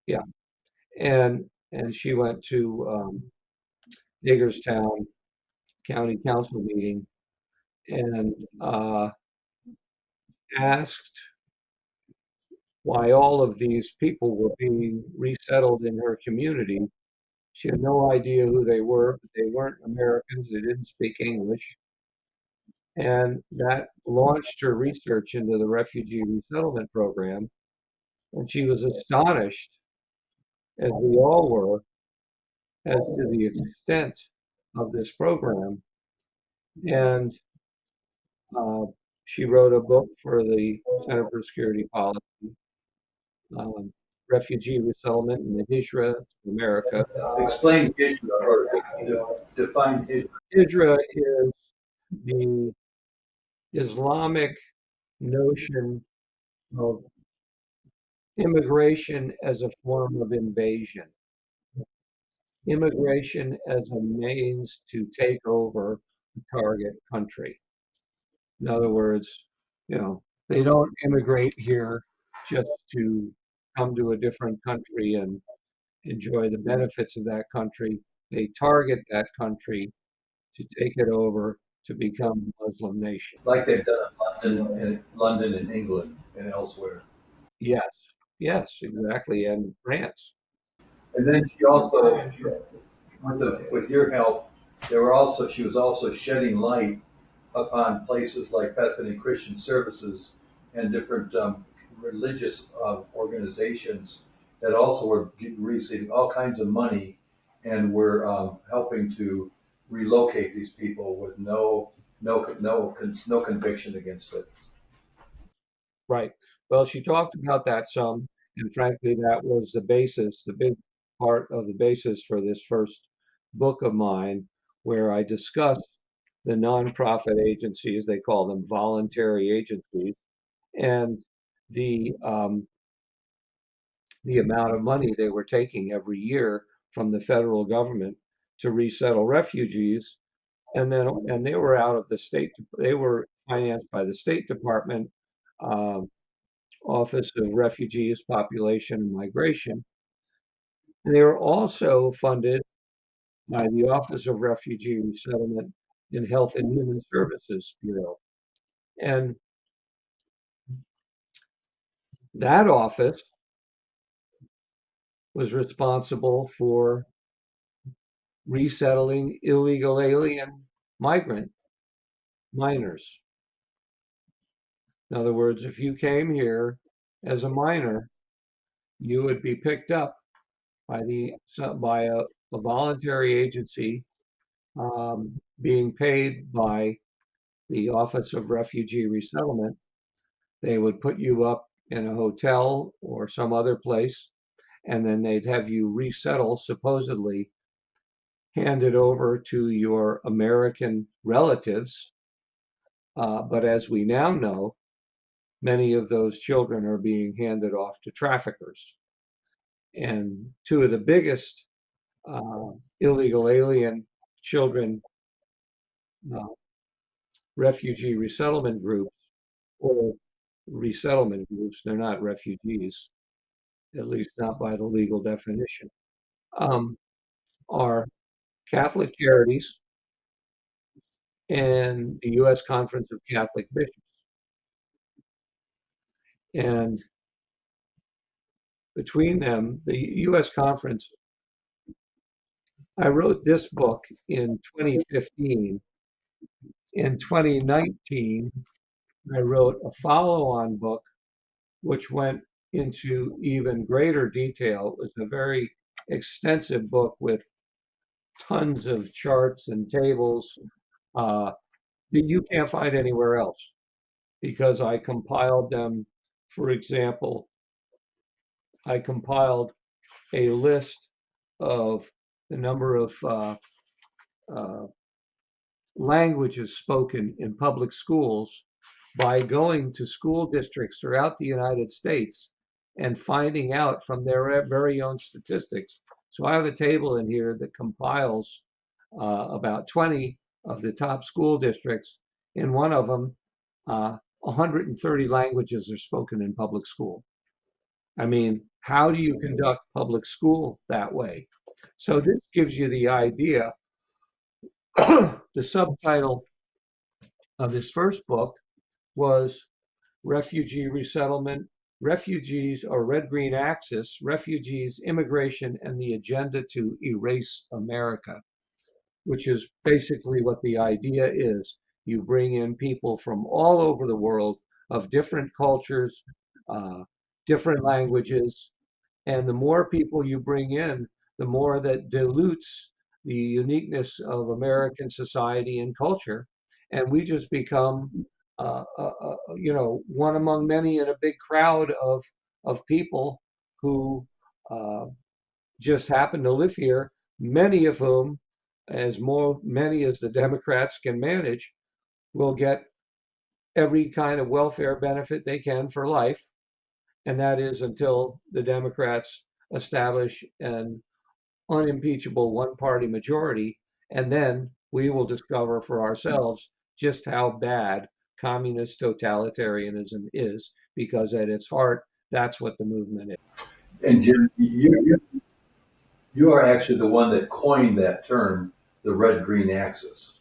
Yeah. And she went to Hagerstown County Council meeting and asked why all of these people were being resettled in her community. She had no idea who they were, but they weren't Americans, they didn't speak English. And that launched her research into the refugee resettlement program. And she was astonished, as we all were, as to the extent of this program. And uh, she wrote a book for the Center for Security Policy, um, Refugee Resettlement in the Hijra to America. explain Hijra or define Hijra? Hijra is the Islamic notion of immigration as a form of invasion, immigration as a means to take over the target country. In other words, they don't immigrate here just to come to a different country and enjoy the benefits of that country. They target that country to take it over to become a Muslim nation. Like they've done in London and England and elsewhere. Yes, yes, exactly, and France. And then she also, with your help, she was also shedding light upon places like Bethany Christian Services and different religious organizations that also were receiving all kinds of money and were helping to relocate these people with no conviction against it. Right. Well, she talked about that some, and frankly, that was the basis, the big part of the basis for this first book of mine, where I discuss the nonprofit agencies, they call them voluntary agencies, and the the amount of money they were taking every year from the federal government to resettle refugees, and they were out of the state. They were financed by the State Department, um, Office of Refugees, Population and Migration. And they were also funded by the Office of Refugee Resettlement and Health and Human Services Bureau. And that office was responsible for resettling illegal alien migrant minors. In other words, if you came here as a minor, you would be picked up by a voluntary agency being paid by the Office of Refugee Resettlement. They would put you up in a hotel or some other place, and then they'd have you resettle, supposedly handed over to your American relatives. But as we now know, many of those children are being handed off to traffickers. And two of the biggest illegal alien children uh, refugee resettlement groups, or resettlement groups, they're not refugees, at least not by the legal definition, um, are Catholic Charities and the U.S. Conference of Catholic Bishops. And between them, the U.S. Conference, I wrote this book in 2015. In 2019, I wrote a follow-on book which went into even greater detail. It was a very extensive book with tons of charts and tables uh, that you can't find anywhere else because I compiled them. For example, I compiled a list of the number of uh, languages spoken in public schools by going to school districts throughout the United States and finding out from their very own statistics. So I have a table in here that compiles about 20 of the top school districts. In one of them, 130 languages are spoken in public school. I mean, how do you conduct public school that way? So this gives you the idea. The subtitle of this first book was Refugee Resettlement, Refugees or Red Green Axis, Refugees, Immigration, and the Agenda to Erase America, which is basically what the idea is. You bring in people from all over the world of different cultures, uh, different languages, and the more people you bring in, the more that dilutes the uniqueness of American society and culture. And we just become, one among many in a big crowd of people who uh, just happen to live here, many of whom, many as the Democrats can manage, will get every kind of welfare benefit they can for life, and that is until the Democrats establish an unimpeachable one-party majority, and then we will discover for ourselves just how bad communist totalitarianism is, because at its heart, that's what the movement is. And Jim, you are actually the one that coined that term, the red-green axis.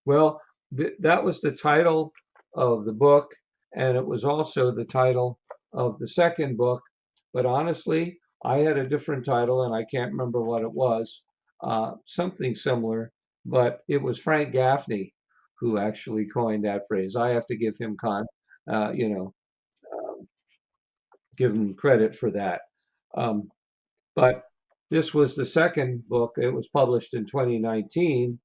Well, that was the title of the book, and it was also the title of the second book. But honestly, I had a different title, and I can't remember what it was. Something similar, but it was Frank Gaffney who actually coined that phrase. I have to give him uh, you know, give him credit for that. Um, but this was the second book. It was published in 2019,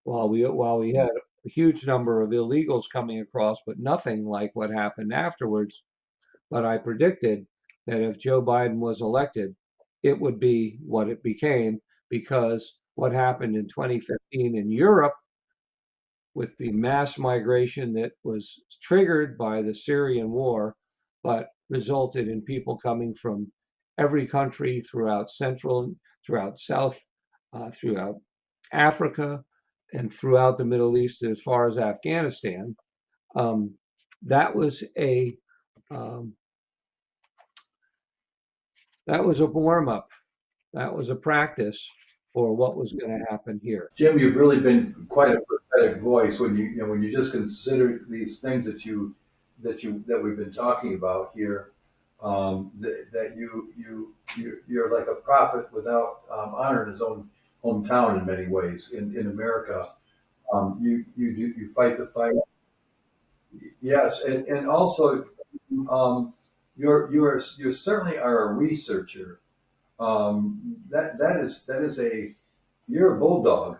while we had a huge number of illegals coming across, but nothing like what happened afterwards. But I predicted that if Joe Biden was elected, it would be what it became, because what happened in 2015 in Europe with the mass migration that was triggered by the Syrian war, but resulted in people coming from every country throughout Central, throughout South, throughout Africa, and throughout the Middle East as far as Afghanistan. Um, that was a um, that was a warm up. That was a practice for what was going to happen here. Jim, you've really been quite a prophetic voice when when you just consider these things that we've been talking about here. That you're like a prophet without honor in his own hometown in many ways. In America, you fight the fight. Yes, and also, you certainly are a researcher. That is a you're a bulldog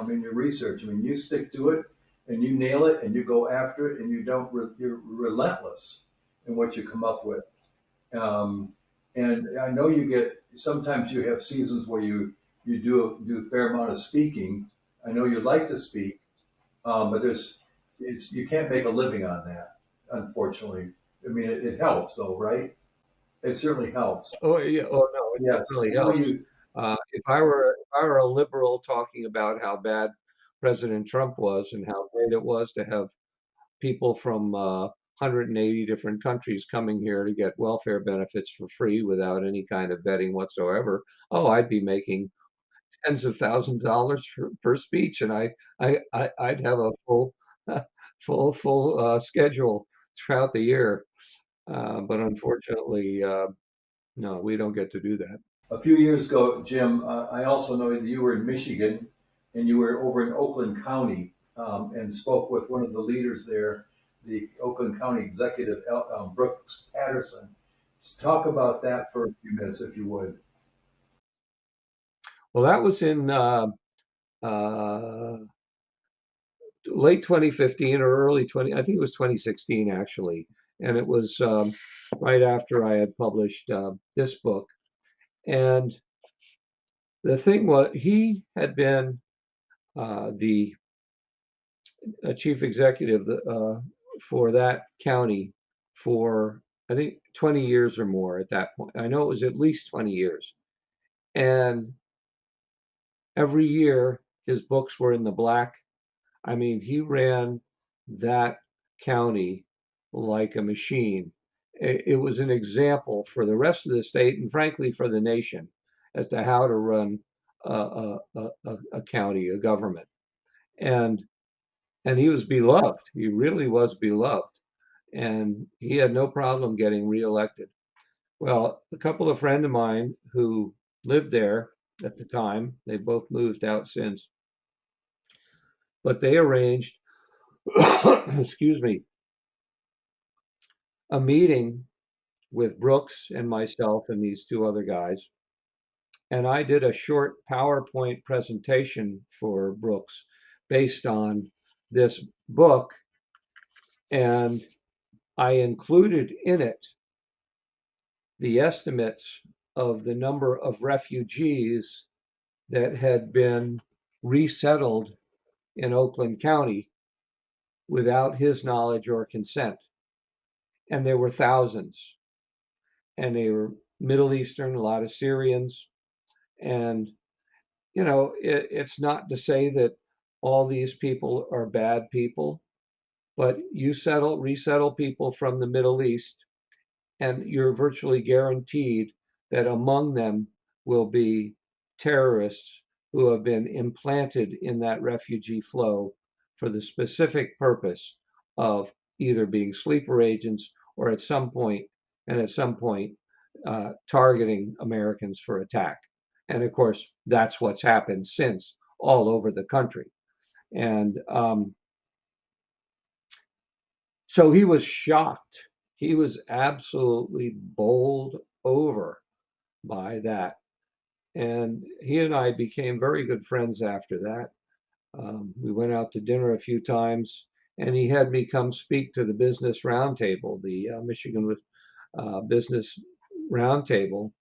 in your research. I mean, you stick to it and you nail it and you go after it and you're relentless in what you come up with. Um, and I know you get sometimes you have seasons where you do a fair amount of speaking. I know you like to speak, but it's you can't make a living on that, unfortunately. I mean, it helps though, right? It certainly helps. Oh yeah. Oh no, it Yes, definitely I know helps. you. If I were a liberal talking about how bad President Trump was and how great it was to have people from 180 different countries coming here to get welfare benefits for free without any kind of vetting whatsoever, oh, I'd be making tens of thousands of dollars per speech, and I'd have a full full schedule throughout the year. But unfortunately, no, we don't get to do that. A few years ago, Jim, I also know that you were in Michigan and you were over in Oakland County and spoke with one of the leaders there, the Oakland County executive, Brooks Patterson. Just talk about that for a few minutes, if you would. Well, that was in uh, late 2015 or early 20, I think it was 2016 actually. And it was right after I had published this book. And the thing was, he had been the chief executive for that county for, I think, 20 years or more at that point. I know it was at least 20 years. And every year his books were in the black. I mean, he ran that county like a machine. It was an example for the rest of the state and frankly for the nation as to how to run a county, a government. And and he was beloved. He really was beloved. And he had no problem getting reelected. Well, a couple of friends of mine who lived there at the time, they both moved out since, but they arranged, excuse me, a meeting with Brooks and myself and these two other guys. And I did a short PowerPoint presentation for Brooks based on this book. And I included in it the estimates of the number of refugees that had been resettled in Oakland County without his knowledge or consent. And there were thousands. And they were Middle Eastern, a lot of Syrians. And, it's not to say that all these people are bad people, but you resettle people from the Middle East, and you're virtually guaranteed that among them will be terrorists who have been implanted in that refugee flow for the specific purpose of either being sleeper agents or at some point, targeting Americans for attack. And of course, that's what's happened since all over the country. And so he was shocked. He was absolutely bowled over by that. And he and I became very good friends after that. We went out to dinner a few times, and he had me come speak to the Business Roundtable, the Michigan Business Roundtable.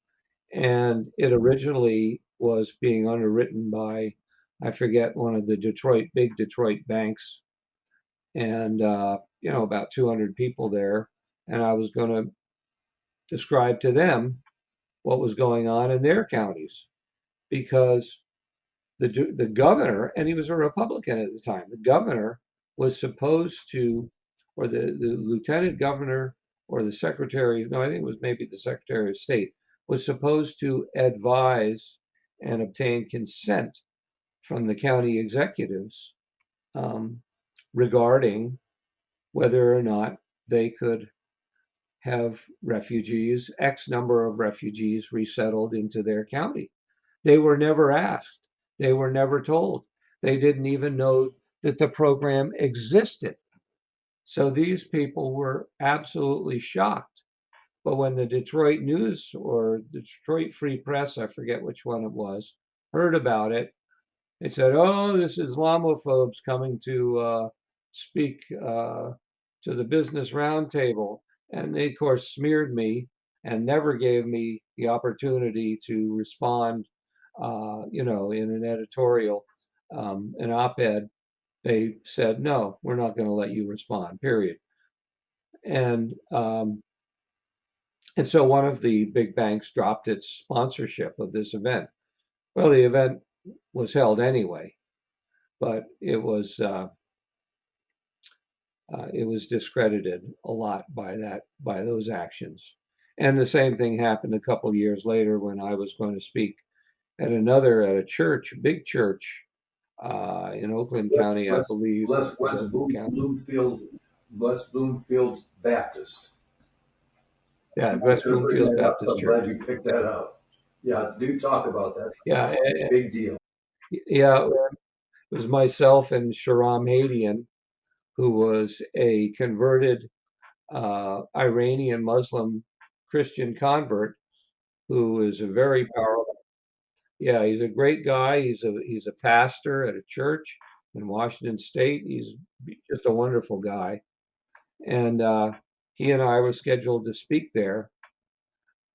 And it originally was being underwritten by, I forget, one of the big Detroit banks, and about 200 people there. And I was going to describe to them what was going on in their counties because the governor, and he was a Republican at the time, the governor was supposed to, or the lieutenant governor or the secretary, no, I think it was maybe the secretary of state, was supposed to advise and obtain consent from the county executives um, regarding whether or not they could have refugees, X number of refugees resettled into their county. They were never asked. They were never told. They didn't even know that the program existed. So these people were absolutely shocked. But when the Detroit News or the Detroit Free Press, I forget which one it was, heard about it, they said, "Oh, this Islamophobes coming to speak to the Business Roundtable," and they, of course, smeared me and never gave me the opportunity to respond. In an editorial, an op-ed, they said, "No, we're not going to let you respond." Period. And and so one of the big banks dropped its sponsorship of this event. Well, the event was held anyway, but it was discredited a lot by those actions. And the same thing happened a couple of years later when I was going to speak at a church, a big church in Oakland West, County, I West, believe. West, Was West Oakland County? Bloomfield, West Bloomfield Baptist. Yeah, I was West going to bring Bloomfield that up, so Baptist I'm Church. glad you picked that up. Yeah, do talk about that. Yeah, Big deal. yeah. It was myself and Sharam Hadian, who was a converted Iranian Muslim Christian convert, who is a very powerful. Yeah, he's a great guy. He's a pastor at a church in Washington State. He's just a wonderful guy, and he and I were scheduled to speak there.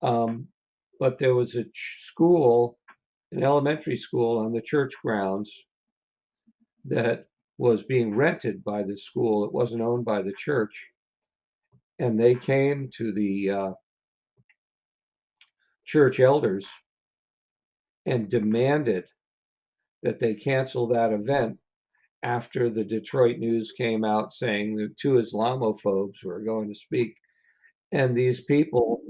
But there was a school, an elementary school on the church grounds that was being rented by the school. It wasn't owned by the church, and they came to the church elders and demanded that they cancel that event after the Detroit News came out saying that two Islamophobes were going to speak. And these people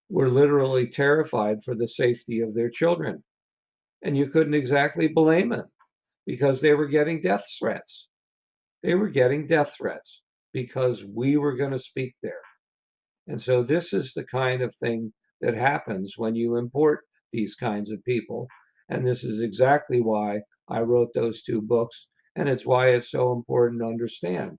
were literally terrified for the safety of their children. And you couldn't exactly blame them because they were getting death threats. They were getting death threats because we were going to speak there. And so this is the kind of thing that happens when you import these kinds of people. And this is exactly why I wrote those two books. And it's why it's so important to understand,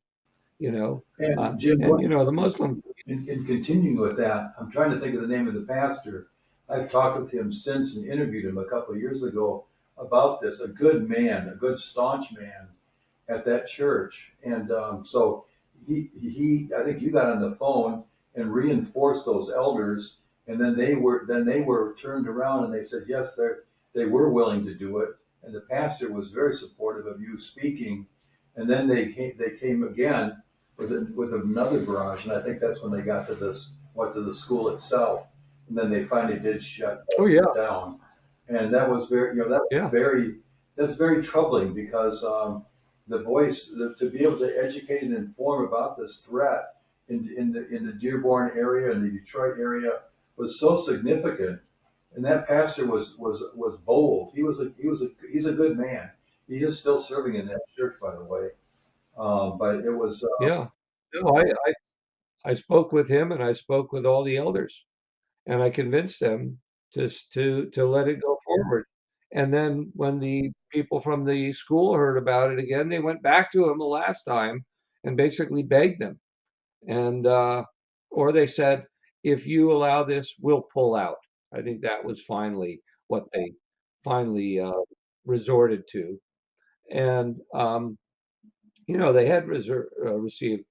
you know. And Jim, And, the Muslim. in continuing with that, I'm trying to think of the name of the pastor. I've talked with him since and interviewed him a couple of years ago about this. A good man, a good staunch man at that church. And so I think you got on the phone and reinforced those elders, and then they were turned around and they said yes, they were willing to do it, and the pastor was very supportive of you speaking, and then they came again with another barrage, and I think that's when they got to the school itself, and then they finally did shut Oh yeah, down, and that was yeah, that's very troubling because to be able to educate and inform about this threat in the Dearborn area and the Detroit area was so significant, and that pastor was bold. He's a good man. He is still serving in that church, by the way. But it was yeah. No, I spoke with him and I spoke with all the elders, and I convinced them to let it go forward. And then when the people from the school heard about it again, they went back to him the last time and basically begged them. And or they said, if you allow this, we'll pull out. I think that was finally what they finally resorted to. And they had received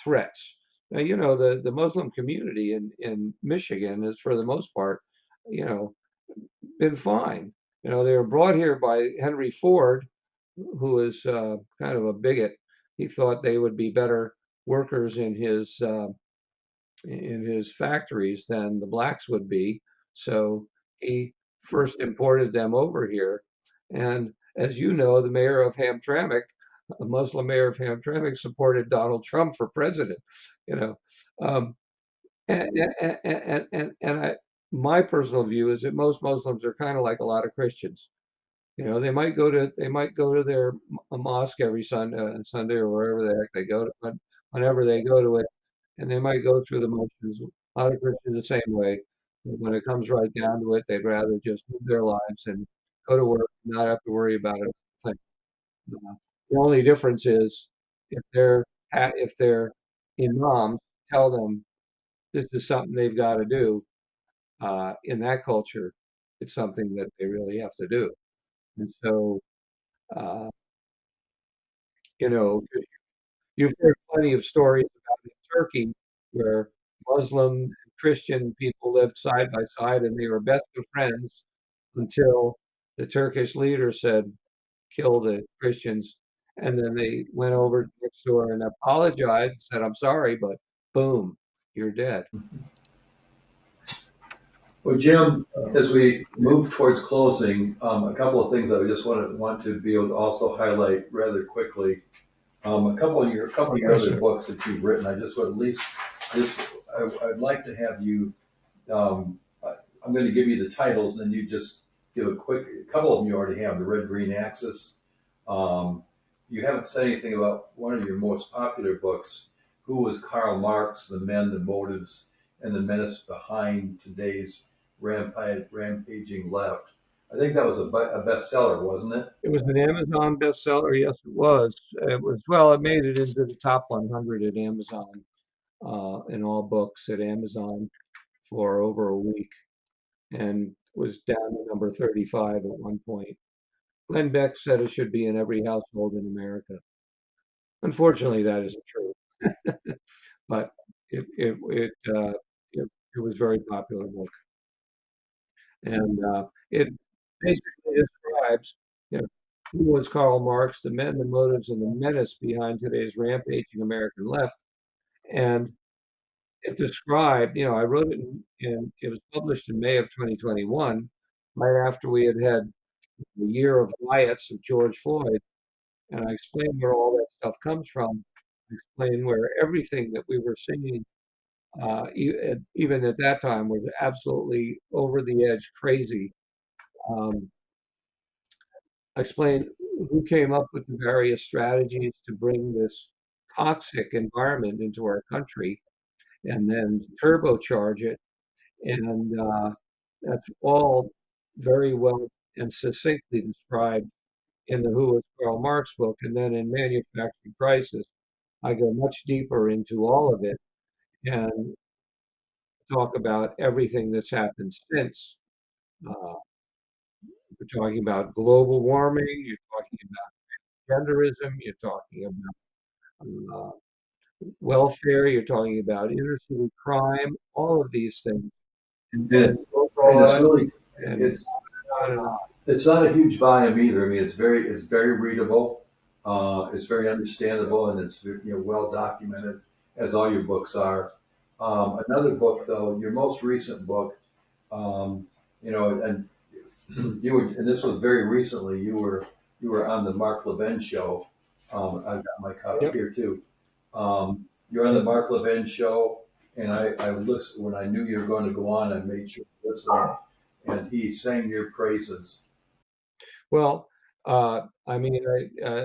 threats. Now, the Muslim community in Michigan is, for the most part, you know, been fine. They were brought here by Henry Ford, who is kind of a bigot. He thought they would be better workers in his factories than the blacks would be. So he first imported them over here. And as you know, the mayor of Hamtramck, a Muslim mayor of Hamtramck, supported Donald Trump for president. You know, um, and my personal view is that most Muslims are kind of like a lot of Christians. They might go to their mosque every Sunday or wherever the heck they go to, but whenever they go to it, and they might go through the motions. A lot of Christians the same way. But when it comes right down to it, they'd rather just live their lives and go to work, and not have to worry about it. Uh, The only difference is if their imams tell them this is something they've got to do, in that culture, it's something that they really have to do. And so, uh, you know, you've heard plenty of stories about in Turkey where Muslim and Christian people lived side by side and they were best of friends until the Turkish leader said, kill the Christians. And then they went over next door and apologized and said, I'm sorry, but boom, you're dead. Well, Jim, So, as we move towards closing, a couple of things that I just want to be able to also highlight rather quickly. A couple of your yes, other sir. books that you've written, I just would at least just I'd like to have you. I'm going to give you the titles, and then you just give a couple of them you already have. The Red Green Axis. Um, you haven't said anything about one of your most popular books. Who was Karl Marx? The Men, the Motives, and the Menace Behind Today's Rampaging Left. I think that was a bestseller, wasn't it? It was an Amazon bestseller. Yes, it was. It was, well, it made it into the top 100 at Amazon, in all books at Amazon for over a week and was down to number 35 at one point. Glenn Beck said it should be in every household in America. Unfortunately, that isn't true, but it it it, it was a very popular book, and it basically describes, you know, who was Karl Marx, the men, the motives, and the menace behind today's rampaging American left, and it described, I wrote it it was published in May of 2021, right after we had the year of riots of George Floyd. And I explained where all that stuff comes from. I explained where everything that we were seeing, even at that time, was absolutely over the edge crazy. Um, I explained who came up with the various strategies to bring this toxic environment into our country and then turbocharge it. And that's all very well and succinctly described in the Who is Karl Marx book. And then in Manufacturing Crisis, I go much deeper into all of it and talk about everything that's happened since. Uh, we're talking about global warming, you're talking about genderism, you're talking about welfare, you're talking about inner city crime, all of these things. And And it's, so and it's broad really and it's on and on. it's not a huge volume either. I mean, it's very readable. It's very understandable, and it's well documented, as all your books are. Another book, though, your most recent book, um, and and this was very recently. You were on the Mark Levin show. I've got my copy Yep, here too. You're on the yep. Mark Levin show, and I listened when I knew you were going to go on. I made sure to listen, and he sang your praises. Well, I mean,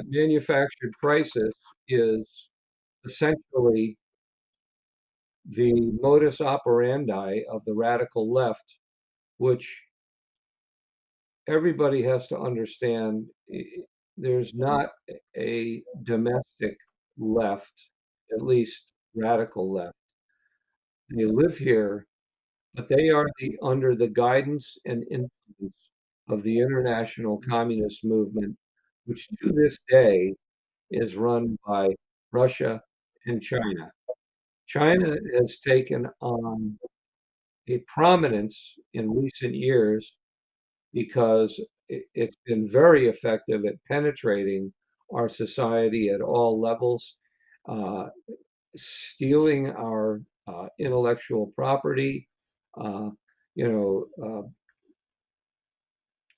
manufactured crisis is essentially the modus operandi of the radical left, which everybody has to understand. There's not a domestic left, at least radical left. They live here, but they are under the guidance and influence of the international communist movement, which to this day is run by Russia and China. China has taken on a prominence in recent years because it's been very effective at penetrating our society at all levels, uh, stealing our intellectual property, uh, you know,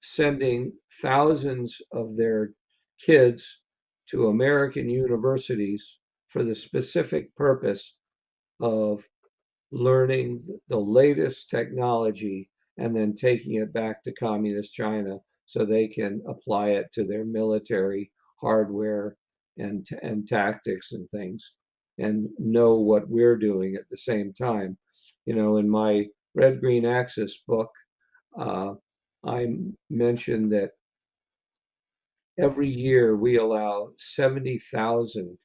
sending thousands of their kids to American universities for the specific purpose of learning the latest technology and then taking it back to communist China so they can apply it to their military hardware and tactics and things and know what we're doing at the same time. In my Red Green Axis book, uh, I mentioned that every year we allow 70,000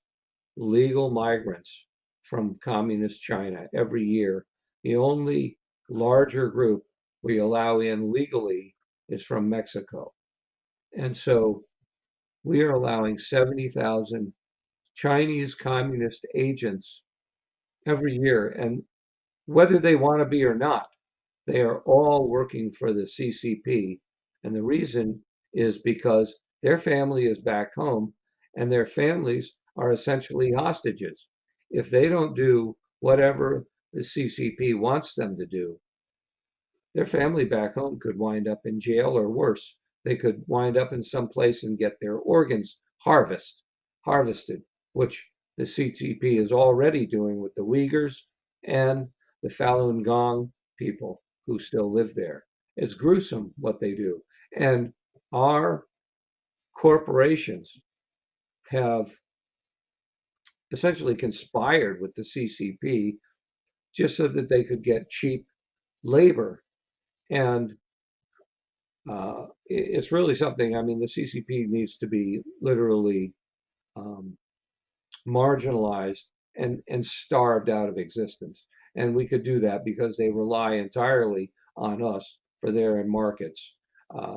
legal migrants from communist China every year. The only larger group we allow in legally is from Mexico. And so we are allowing 70,000 Chinese communist agents every year. And whether they want to be or not, they are all working for the CCP. And the reason is because their family is back home and their families are essentially hostages. If they don't do whatever the CCP wants them to do, their family back home could wind up in jail or worse. They could wind up in some place and get their organs harvested, which the CCP is already doing with the Uyghurs and the Falun Gong people who still live there. It's gruesome what they do. And our corporations have essentially conspired with the CCP just so that they could get cheap labor. And it's really something. I mean, the CCP needs to be literally um, marginalized and starved out of existence. And we could do that because they rely entirely on us for their markets.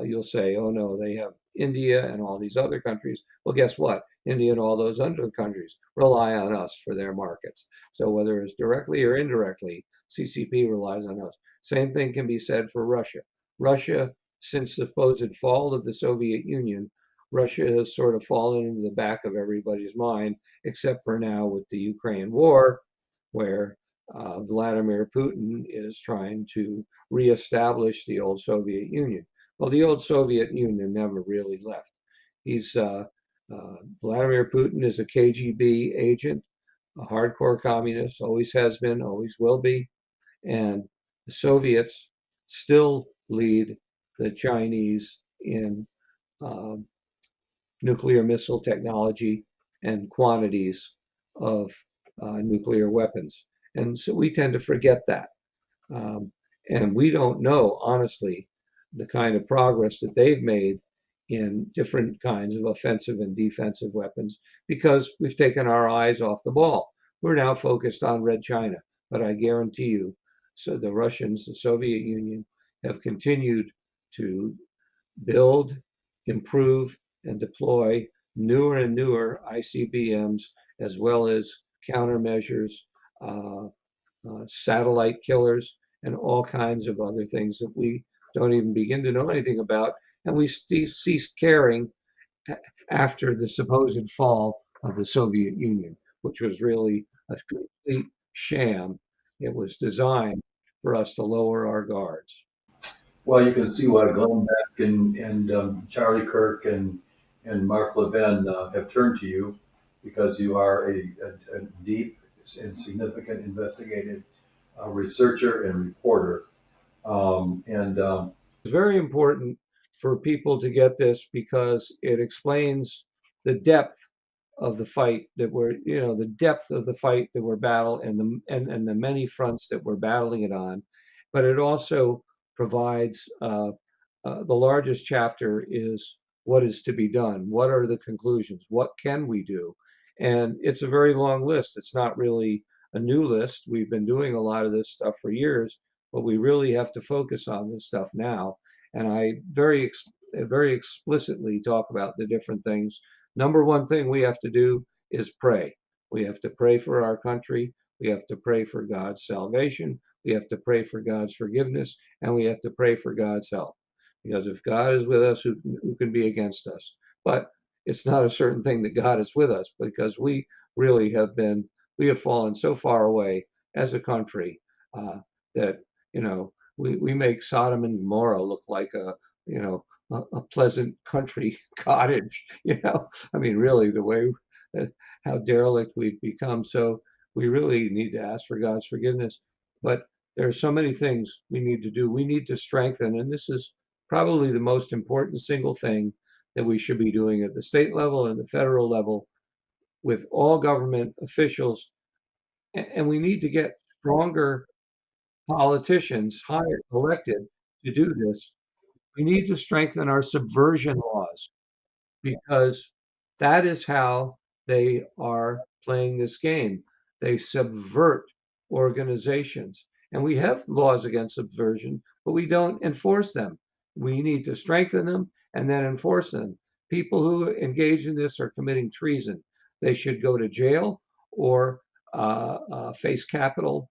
You'll say, oh no, they have India and all these other countries. Well, guess what? India and all those other countries rely on us for their markets. So whether it's directly or indirectly, CCP relies on us. Same thing can be said for Russia. Russia, since the supposed fall of the Soviet Union, Russia has sort of fallen into the back of everybody's mind, except for now with the Ukraine war, where Vladimir Putin is trying to reestablish the old Soviet Union. Well, the old Soviet Union never really left. He's Vladimir Putin is a KGB agent, a hardcore communist, always has been, always will be, and the Soviets still lead the Chinese in um, nuclear missile technology and quantities of nuclear weapons. And so we tend to forget that. Um, and we don't know, honestly, the kind of progress that they've made in different kinds of offensive and defensive weapons because we've taken our eyes off the ball. We're now focused on Red China. But I guarantee you, so the Russians, the Soviet Union, have continued to build, improve, and deploy newer and newer ICBMs, as well as countermeasures, uh, satellite killers, and all kinds of other things that we don't even begin to know anything about. And we ceased caring after the supposed fall of the Soviet Union, which was really a complete sham. It was designed for us to lower our guards. Well, you can see why Glenn Beck and Charlie Kirk and Mark Levin have turned to you because you are a deep and significant investigative researcher and reporter. And It's very important for people to get this because it explains the depth of the fight that the depth of the fight that we're battling and the many fronts that we're battling it on. But it also provides the largest chapter is what is to be done. What are the conclusions? What can we do? And it's a very long list. It's not really a new list. We've been doing a lot of this stuff for years, but we really have to focus on this stuff now. And I very explicitly talk about the different things. Number one thing we have to do is pray. We have to pray for our country. We have to pray for God's salvation. We have to pray for God's forgiveness, and we have to pray for God's help. Because if God is with us, who can be against us? But it's not a certain thing that God is with us because we really we have fallen so far away as a country that, we make Sodom and Gomorrah look like a pleasant country cottage, I mean, really, the way how derelict we've become. So we really need to ask for God's forgiveness. But there are so many things we need to do. We need to strengthen, and this is probably the most important single thing that we should be doing at the state level and the federal level with all government officials. And we need to get stronger politicians hired, elected to do this. We need to strengthen our subversion laws because that is how they are playing this game. They subvert organizations. And we have laws against subversion, but we don't enforce them. We need to strengthen them and then enforce them. People who engage in this are committing treason. They should go to jail or face capital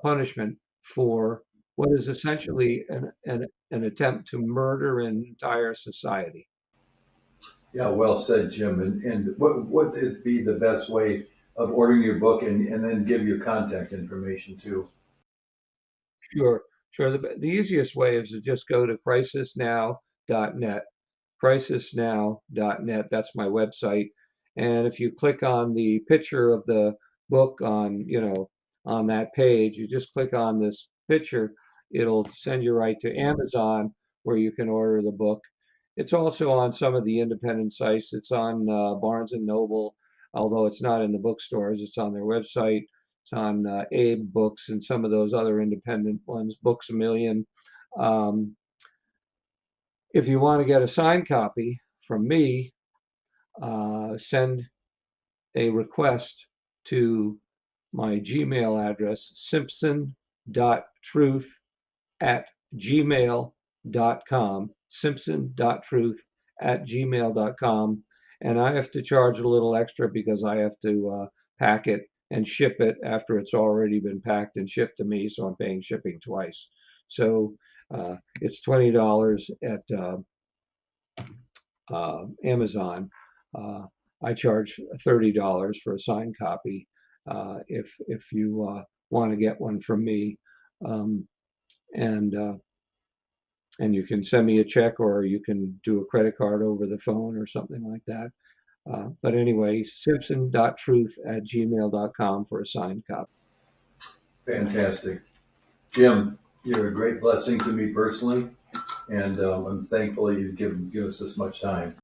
punishment for what is essentially an attempt to murder an entire society. Yeah, well said, Jim. And what would be the best way of ordering your book and then give your contact information too? Sure, sure. The easiest way is to just go to crisisnow.net, crisisnow.net. That's my website. And if you click on the picture of the book on that page, you just click on this picture, it'll send you right to Amazon where you can order the book. It's also on some of the independent sites. It's on Barnes and Noble, although it's not in the bookstores. It's on their website. It's on Abe Books and some of those other independent ones, Books A Million. Um, if you want to get a signed copy from me, send a request to my Gmail address, simpson.truth@gmail.com, simpson.truth@gmail.com. And I have to charge a little extra because I have to pack it and ship it after it's already been packed and shipped to me. So I'm paying shipping twice. So it's $20 at Amazon. I charge $30 for a signed copy if you want to get one from me, and and you can send me a check or you can do a credit card over the phone or something like that. But anyway, simpson.truth@gmail.com for a signed copy. Fantastic. Jim, you're a great blessing to me personally, and I'm thankful you've given us this much time.